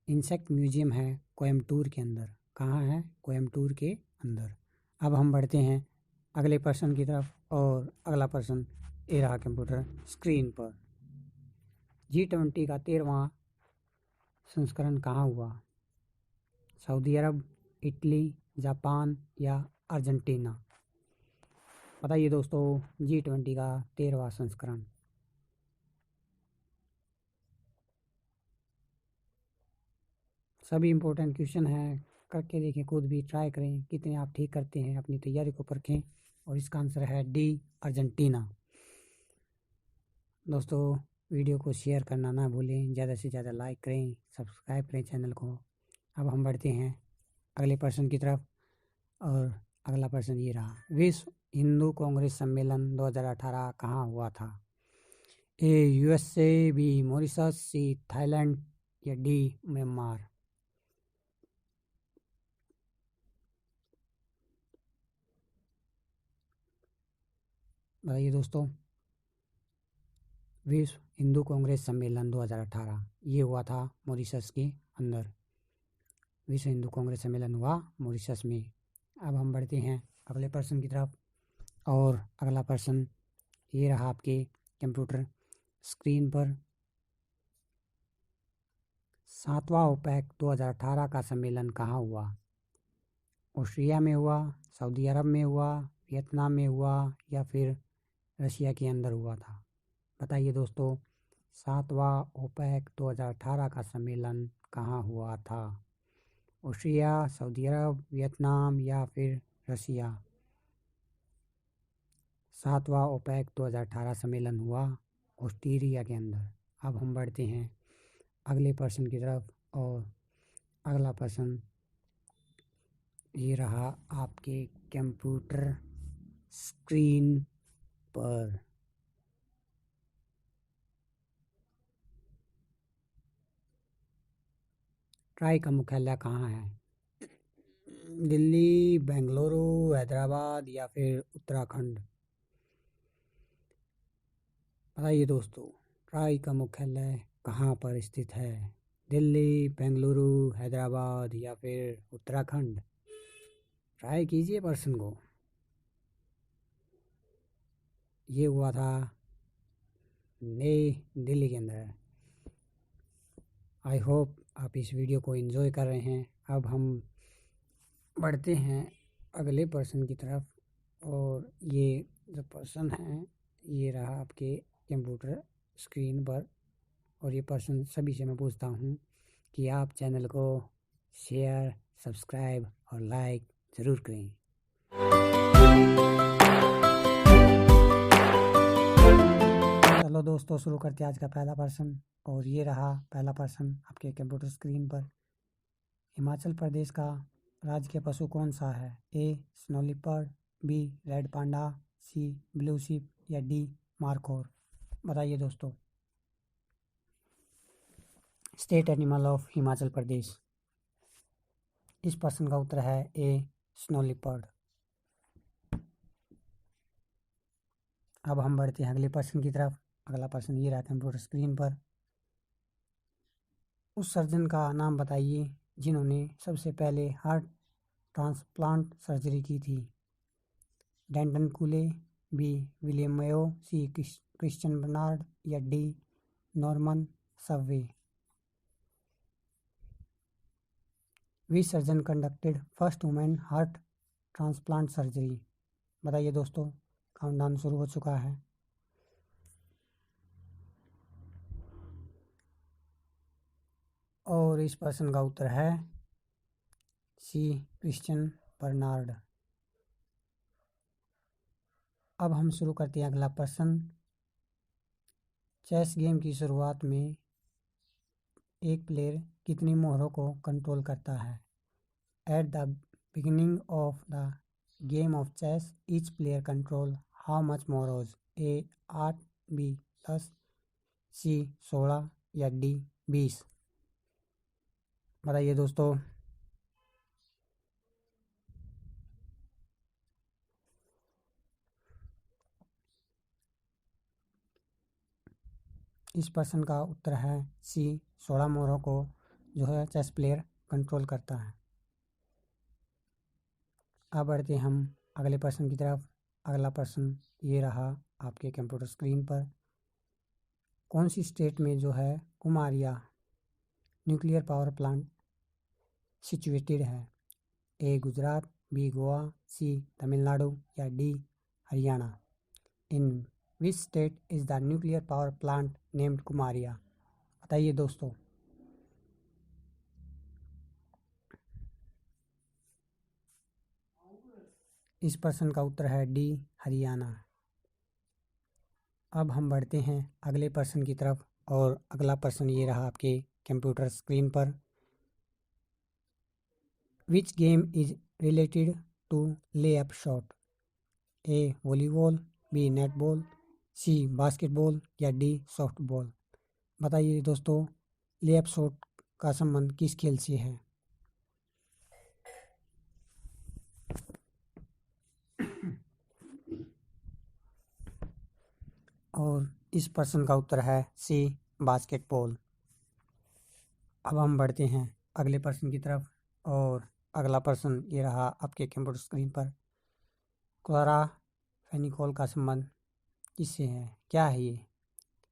इंसेक्ट म्यूजियम है कोयम्बटूर के अंदर। कहाँ है? कोयम्बटूर के अंदर। अब हम बढ़ते हैं अगले प्रश्न की तरफ और अगला प्रश्न ये रहा कंप्यूटर स्क्रीन पर। G20 का 13वां संस्करण कहाँ हुआ? सऊदी अरब, इटली, जापान या अर्जेंटीना। बताइए दोस्तों G20 का 13वां संस्करण। सभी इम्पोर्टेंट क्वेश्चन हैं, करके देखें, खुद भी ट्राई करें कितने आप ठीक करते हैं, अपनी तैयारी को परखें। और इसका आंसर है डी अर्जेंटीना। दोस्तों वीडियो को शेयर करना ना भूलें, ज़्यादा से ज़्यादा लाइक करें, सब्सक्राइब करें चैनल को। अब हम बढ़ते हैं अगले प्रश्न की तरफ और अगला प्रश्न ये रहा। विश्व हिंदू कांग्रेस सम्मेलन 2018 कहाँ हुआ था? A USA, B Mauritius, C Thailand या डी म्यांमार। बताइए दोस्तों। विश्व हिंदू कांग्रेस सम्मेलन 2018 ये हुआ था मॉरिशस के अंदर। विश्व हिंदू कांग्रेस सम्मेलन हुआ मॉरिशस में। अब हम बढ़ते हैं अगले प्रश्न की तरफ और अगला प्रश्न ये रहा आपके कंप्यूटर स्क्रीन पर। 7वां ओपेक 2018 का सम्मेलन कहाँ हुआ? ऑस्ट्रिया में हुआ, सऊदी अरब में हुआ, वियतनाम में हुआ या फिर रशिया के अंदर हुआ था। बताइए दोस्तों 7वां ओपेक 2018 का सम्मेलन कहाँ हुआ था? ऑस्ट्रिया, सऊदी अरब, वियतनाम या फिर रशिया। 7वां ओपेक 2018 सम्मेलन हुआ ऑस्ट्रेलिया के अंदर। अब हम बढ़ते हैं अगले प्रश्न की तरफ और अगला प्रश्न ये रहा आपके कंप्यूटर स्क्रीन पर। ट्राई का मुख्यालय कहाँ है? दिल्ली, बेंगलुरु, हैदराबाद या फिर उत्तराखंड। बताइए दोस्तों ट्राई का मुख्यालय कहाँ पर स्थित है? दिल्ली, बेंगलुरु, हैदराबाद या फिर उत्तराखंड। ट्राई कीजिए प्रश्न को। ये हुआ था नई दिल्ली के अंदर। आई होप आप इस वीडियो को एंजॉय कर रहे हैं। अब हम बढ़ते हैं अगले प्रश्न की तरफ और ये जो प्रश्न है ये रहा आपके कंप्यूटर स्क्रीन पर। और ये प्रश्न सभी से मैं पूछता हूँ कि आप चैनल को शेयर, सब्सक्राइब और लाइक ज़रूर करें। चलो दोस्तों शुरू करते हैं आज का पहला प्रश्न और ये रहा पहला प्रश्न आपके कंप्यूटर स्क्रीन पर। हिमाचल प्रदेश का राजकीय पशु कौन सा है? A snow leopard, B red panda, C blue sheep या डी मार्खोर। बताइए दोस्तों। State animal of Himachal Pradesh. इस प्रश्न का उत्तर है ए स्नो लिपर्ड। अब हम बढ़ते हैं अगले प्रश्न की तरफ। अगला प्रश्न ये रहा कंप्यूटर स्क्रीन पर। उस सर्जन का नाम बताइए जिन्होंने सबसे पहले हार्ट ट्रांसप्लांट सर्जरी की थी। Denton Cooley, B William Mayo, C Christian Barnard या D Norman Shumway. Which surgeon conducted first women heart transplant surgery. बताइए दोस्तों काउंटडाउन शुरू हो चुका है। और इस प्रश्न का उत्तर है सी क्रिश्चियन बर्नार्ड। अब हम शुरू करते हैं अगला प्रश्न। चेस गेम की शुरुआत में एक प्लेयर कितनी मोहरों को कंट्रोल करता है? At the beginning of the game of chess each player control how much मोहरोज? ए 8, बी 10, सी 16 या डी 20? बताइए दोस्तों। इस प्रश्न का उत्तर है सी 16 मोहरों को जो है चेस प्लेयर कंट्रोल करता है। अब बढ़ते हम अगले प्रश्न की तरफ। अगला प्रश्न ये रहा आपके कंप्यूटर स्क्रीन पर। कौन सी स्टेट में जो है कुमारिया न्यूक्लियर पावर प्लांट सिचुएटेड है? A Gujarat, B Goa, C Tamil Nadu या D Haryana? In which state is the nuclear power plant named कुमारिया? बताइए दोस्तों। इस प्रश्न का उत्तर है डी हरियाणा। अब हम बढ़ते हैं अगले प्रश्न की तरफ और अगला प्रश्न ये रहा आपके कंप्यूटर स्क्रीन पर। Which game is related to layup shot? A volleyball, B netball, C basketball या डी सॉफ्टबॉल? बताइए दोस्तों, लेअप शॉट का संबंध किस खेल से है? और इस प्रश्न का उत्तर है सी बास्केटबॉल। अब हम बढ़ते हैं अगले प्रश्न की तरफ और अगला प्रश्न ये रहा आपके कंप्यूटर स्क्रीन पर। क्लोराफेनिकोल का संबंध किससे है? क्या है ये?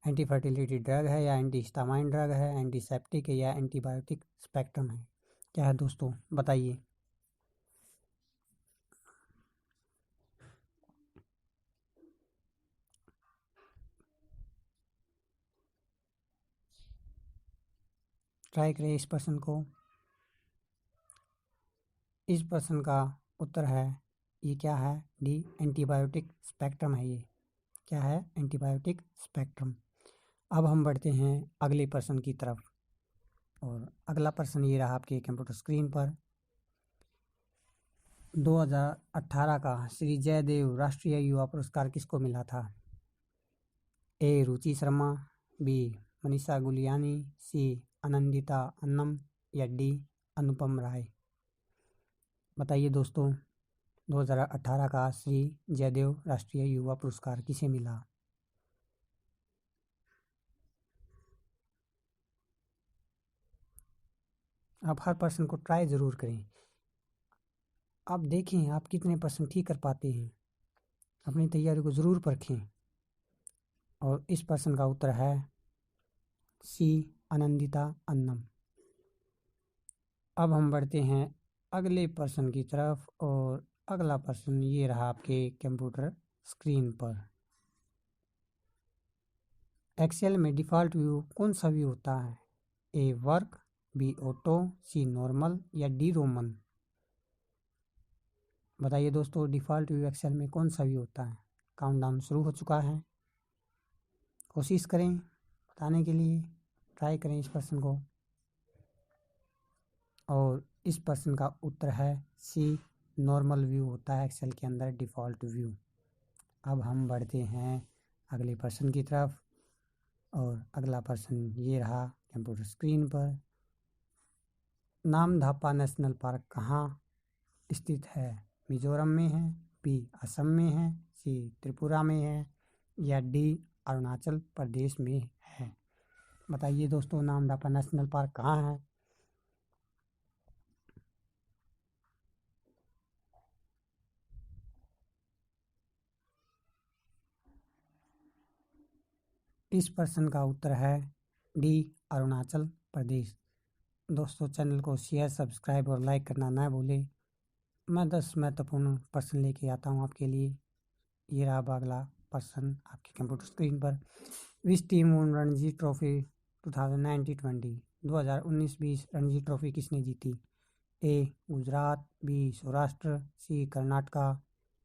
एंटी फर्टिलिटी ड्रग है या एंटी हिस्टामाइन ड्रग है, एंटीसेप्टिक है या एंटीबायोटिक स्पेक्ट्रम है? क्या है दोस्तों, बताइए। ट्राई करें इस प्रश्न को। इस प्रश्न का उत्तर है ये क्या है? डी एंटीबायोटिक स्पेक्ट्रम है ये। क्या है? Antibiotic spectrum. अब हम बढ़ते हैं अगले प्रश्न की तरफ और अगला प्रश्न ये रहा आपके कंप्यूटर स्क्रीन पर। 2018 का श्री जयदेव राष्ट्रीय युवा पुरस्कार किसको मिला था? ए रुचि शर्मा, बी मनीषा गुलियानी, सी आनंदिता अन्नम या डी अनुपम राय? बताइए दोस्तों, 2018 का श्री जयदेव राष्ट्रीय युवा पुरस्कार किसे मिला? आप हर प्रश्न को ट्राई ज़रूर करें। आप देखें आप कितने प्रश्न ठीक कर पाते हैं। अपनी तैयारी को ज़रूर परखें। और इस प्रश्न का उत्तर है सी आनंदिता अन्नम। अब हम बढ़ते हैं अगले प्रश्न की तरफ और अगला प्रश्न ये रहा आपके कंप्यूटर स्क्रीन पर। एक्सेल में डिफ़ॉल्ट व्यू कौन सा व्यू होता है? ए वर्क, बी ऑटो, सी नॉर्मल या डी रोमन? बताइए दोस्तों, डिफ़ॉल्ट व्यू एक्सेल में कौन सा व्यू होता है? काउंटडाउन शुरू हो चुका है। कोशिश करें बताने के लिए, ट्राई करें इस प्रश्न को। और इस प्रश्न का उत्तर है सी नॉर्मल व्यू होता है एक्सेल के अंदर डिफ़ॉल्ट व्यू। अब हम बढ़ते हैं अगले प्रश्न की तरफ और अगला प्रश्न ये रहा कंप्यूटर स्क्रीन पर। नामधापा नेशनल पार्क कहाँ स्थित है? मिजोरम में है, बी असम में है, सी त्रिपुरा में है या डी अरुणाचल प्रदेश में है? बताइए दोस्तों, नामधापा नेशनल पार्क कहाँ है? इस प्रश्न का उत्तर है डी अरुणाचल प्रदेश। दोस्तों, चैनल को शेयर, सब्सक्राइब और लाइक करना ना भूलें। मैं 10 महत्वपूर्ण प्रश्न लेके आता हूँ आपके लिए। ये रहा अगला प्रश्न आपके कंप्यूटर स्क्रीन पर। Which team von Ranji trophy 2019-20? 2019-20 Ranji trophy किसने जीती? ए गुजरात, बी सौराष्ट्र, सी कर्नाटका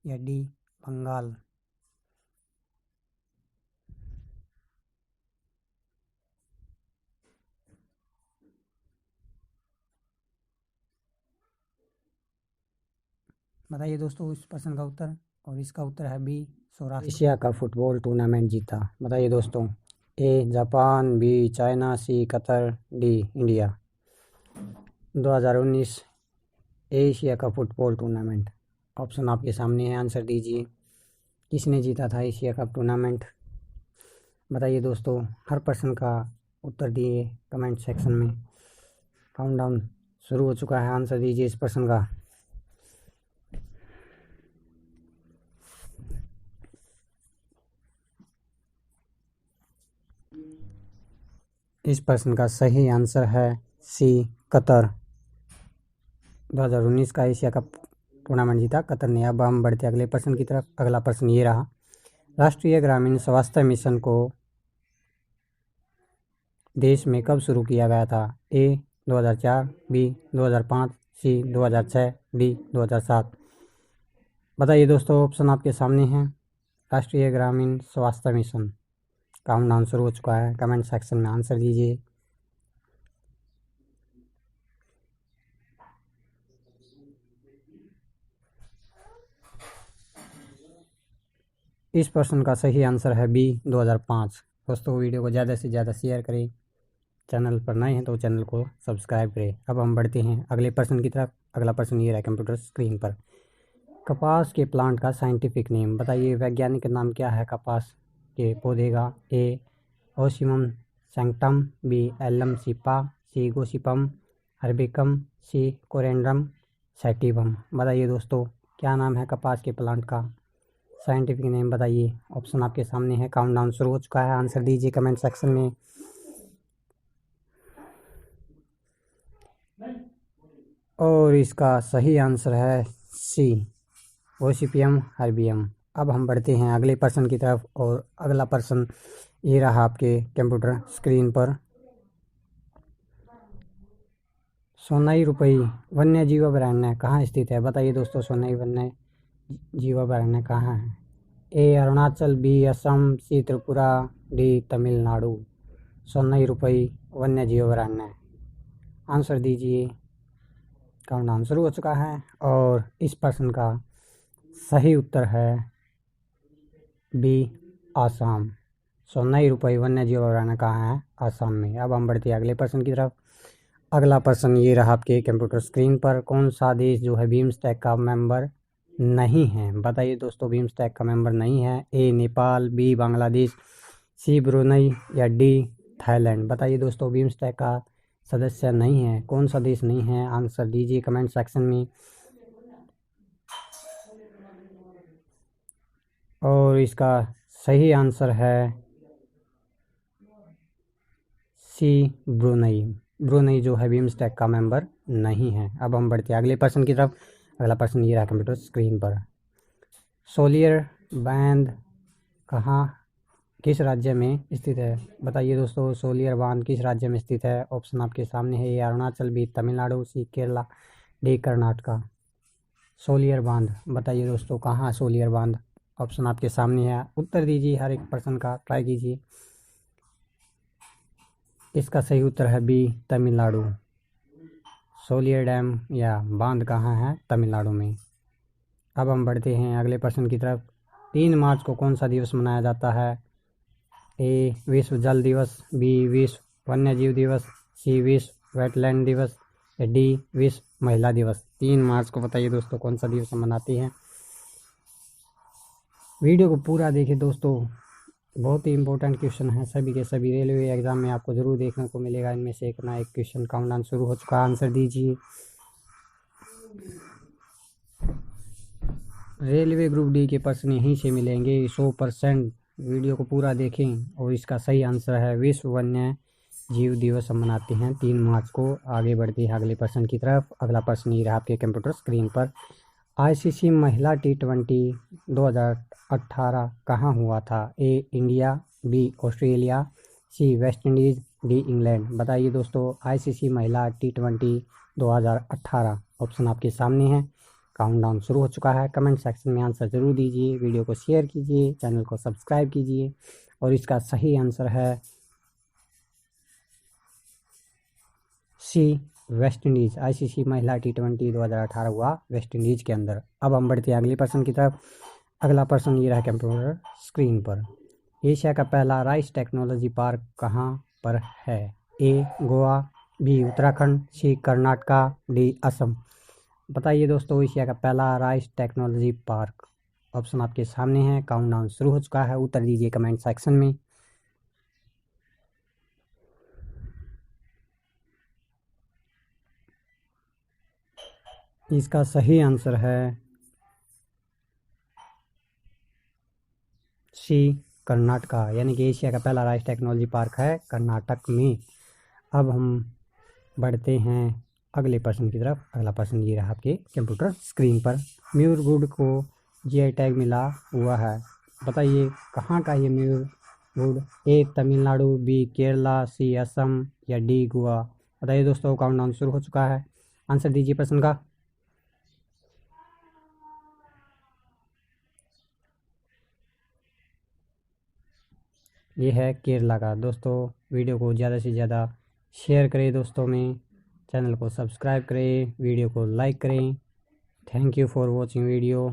या डी बंगाल? बताइए दोस्तों इस प्रश्न का उत्तर, और इसका उत्तर है बी सौराष्ट्र। एशिया का फुटबॉल टूर्नामेंट जीता, बताइए दोस्तों। A Japan, B China, C Qatar, D India. 2019 Asia का फुटबॉल टूर्नामेंट, ऑप्शन आपके सामने है, आंसर दीजिए। किसने जीता था एशिया कप टूर्नामेंट? बताइए दोस्तों। हर प्रश्न का उत्तर दिए कमेंट सेक्शन में। काउंटडाउन शुरू हो चुका है, आंसर दीजिए इस प्रश्न का। इस प्रश्न का सही आंसर है सी कतर। 2019 का एशिया कप टूर्नामेंट जीता कतर ने। अब हम बढ़ते अगले प्रश्न की तरफ। अगला प्रश्न ये रहा, राष्ट्रीय ग्रामीण स्वास्थ्य मिशन को देश में कब शुरू किया गया था? ए 2004, बी 2005, सी 2006, डी 2007। बताइए दोस्तों, ऑप्शन आपके सामने हैं। राष्ट्रीय ग्रामीण स्वास्थ्य मिशन, काउंटडाउन शुरू हो चुका है, कमेंट सेक्शन में आंसर दीजिए। इस प्रश्न का सही आंसर है बी 2005। दोस्तों वीडियो को ज़्यादा से ज़्यादा शेयर करें, चैनल पर नए हैं तो चैनल को सब्सक्राइब करें। अब हम बढ़ते हैं अगले प्रश्न की तरफ। अगला प्रश्न ये रहा कंप्यूटर स्क्रीन पर, कपास के प्लांट का साइंटिफिक नेम, बताइए वैज्ञानिक नाम क्या है कपास के पौधे का? ए ओसिमम सैंक्टम, बी एलम सिपा, सी गोसिपम हर्बिकम, सी कोरेंड्रम सैटिवम। बताइए दोस्तों, क्या नाम है कपास के प्लांट का? साइंटिफिक नेम बताइए। ऑप्शन आपके सामने है, काउंटडाउन शुरू हो चुका है, आंसर दीजिए कमेंट सेक्शन में। और इसका सही आंसर है सी ओसिपियम हर्बियम। अब हम बढ़ते हैं अगले प्रश्न की तरफ, और अगला प्रश्न ये रहा आपके कंप्यूटर स्क्रीन पर, सोनाई रुपई वन्य जीव अभयारण्य कहाँ स्थित है? बताइए दोस्तों, सोनाई वन्य जीव अभयारण्य कहाँ है? ए अरुणाचल, बी असम, सी त्रिपुरा, डी तमिलनाडु। सोनाई रुपई वन्य जीव अभयारण्य, आंसर दीजिए। काउंटडाउन शुरू हो चुका है, और इस प्रश्न का सही उत्तर है बी आसाम। सोनाई रुपई वन्य जीव अभयारण्य कहाँ है? आसाम में। अब हम बढ़ते हैं अगले प्रश्न की तरफ। अगला प्रश्न ये रहा आपके कंप्यूटर स्क्रीन पर, कौन सा देश जो है बिम्स्टेक का मेंबर नहीं है? बताइए दोस्तों, बिम्स्टेक का मेंबर नहीं है। ए नेपाल, बी बांग्लादेश, सी ब्रुनई, या डी थाईलैंड। बताइए दोस्तों, बिम्स्टेक का सदस्य नहीं है, कौन सा देश नहीं है? आंसर दीजिए कमेंट सेक्शन में। और इसका सही आंसर है सी ब्रुनई। ब्रुनई जो है बिम्स्टेक का मेंबर नहीं है। अब हम बढ़ते हैं अगले प्रश्न की तरफ। अगला प्रश्न ये रहा कंप्यूटर स्क्रीन पर, सोलियर बांध कहाँ किस राज्य में स्थित है? बताइए दोस्तों, सोलियर बांध किस राज्य में स्थित है? ऑप्शन आपके सामने है, ए अरुणाचल, बी तमिलनाडु, सी केरला, डी कर्नाटका। सोलियर बांध बताइए दोस्तों, कहाँ सोलियर बांध? ऑप्शन आपके सामने है, उत्तर दीजिए, हर एक प्रश्न का ट्राई कीजिए। इसका सही उत्तर है बी तमिलनाडु। सोलियर डैम या बांध कहाँ है? तमिलनाडु में। अब हम बढ़ते हैं अगले प्रश्न की तरफ। 3 मार्च को कौन सा दिवस मनाया जाता है? ए विश्व जल दिवस, बी विश्व वन्य जीव दिवस, सी विश्व वेटलैंड दिवस, या डी विश्व महिला दिवस। 3 मार्च को बताइए दोस्तों, कौन सा दिवस हम मनाते हैं? वीडियो को पूरा देखिए दोस्तों, बहुत ही इंपॉर्टेंट क्वेश्चन है, सभी के सभी रेलवे एग्जाम में आपको जरूर देखने को मिलेगा। इनमें से एक ना एक क्वेश्चन। काउंटडाउन शुरू हो चुका है, आंसर दीजिए। रेलवे ग्रुप डी के प्रश्न यहीं से मिलेंगे 100%। वीडियो को पूरा देखें। और इसका सही आंसर है विश्व वन्य जीव दिवस हम मनाते हैं 3 मार्च को। आगे बढ़ते हैं अगले प्रश्न की तरफ। अगला प्रश्न ये रहा आपके कंप्यूटर स्क्रीन पर, आईसीसी महिला T20 2018 कहाँ हुआ था? ए इंडिया, बी ऑस्ट्रेलिया, सी वेस्ट इंडीज़, डी इंग्लैंड। बताइए दोस्तों, आईसीसी महिला T20 2018, ऑप्शन आपके सामने है। काउंटडाउन शुरू हो चुका है, कमेंट सेक्शन में आंसर जरूर दीजिए, वीडियो को शेयर कीजिए, चैनल को सब्सक्राइब कीजिए। और इसका सही आंसर है सी वेस्ट इंडीज़। आईसीसी महिला T20 2018 हुआ वेस्ट इंडीज़ के अंदर। अब हम बढ़ते हैं अगले प्रश्न की तरफ। अगला प्रश्न ये रहा कंप्यूटर स्क्रीन पर। एशिया का पहला राइस टेक्नोलॉजी पार्क कहाँ पर है? ए गोवा, बी उत्तराखंड, सी कर्नाटका, डी असम। बताइए दोस्तों, एशिया का पहला राइस टेक्नोलॉजी पार्क। ऑप्शन आपके सामने है, काउंटडाउन शुरू हो चुका है, उत्तर दीजिए कमेंट सेक्शन में। इसका सही आंसर है सी कर्नाटका, यानी कि एशिया का पहला राइस टेक्नोलॉजी पार्क है कर्नाटक में। अब हम बढ़ते हैं अगले प्रश्न की तरफ। अगला प्रश्न ये रहा आपके कंप्यूटर स्क्रीन पर। मयूर गुड़ को जीआई टैग मिला हुआ है। बताइए कहाँ का ये मयूर गुड़? ए तमिलनाडु, बी केरला, सी असम या डी गोवा। बताइए दोस्तों, काउंटडाउन शुरू हो चुका है, आंसर दीजिए प्रश्न का। ये है केरला का। दोस्तों वीडियो को ज़्यादा से ज़्यादा शेयर करें दोस्तों में, चैनल को सब्सक्राइब करें, वीडियो को लाइक करें। Thank you for watching video.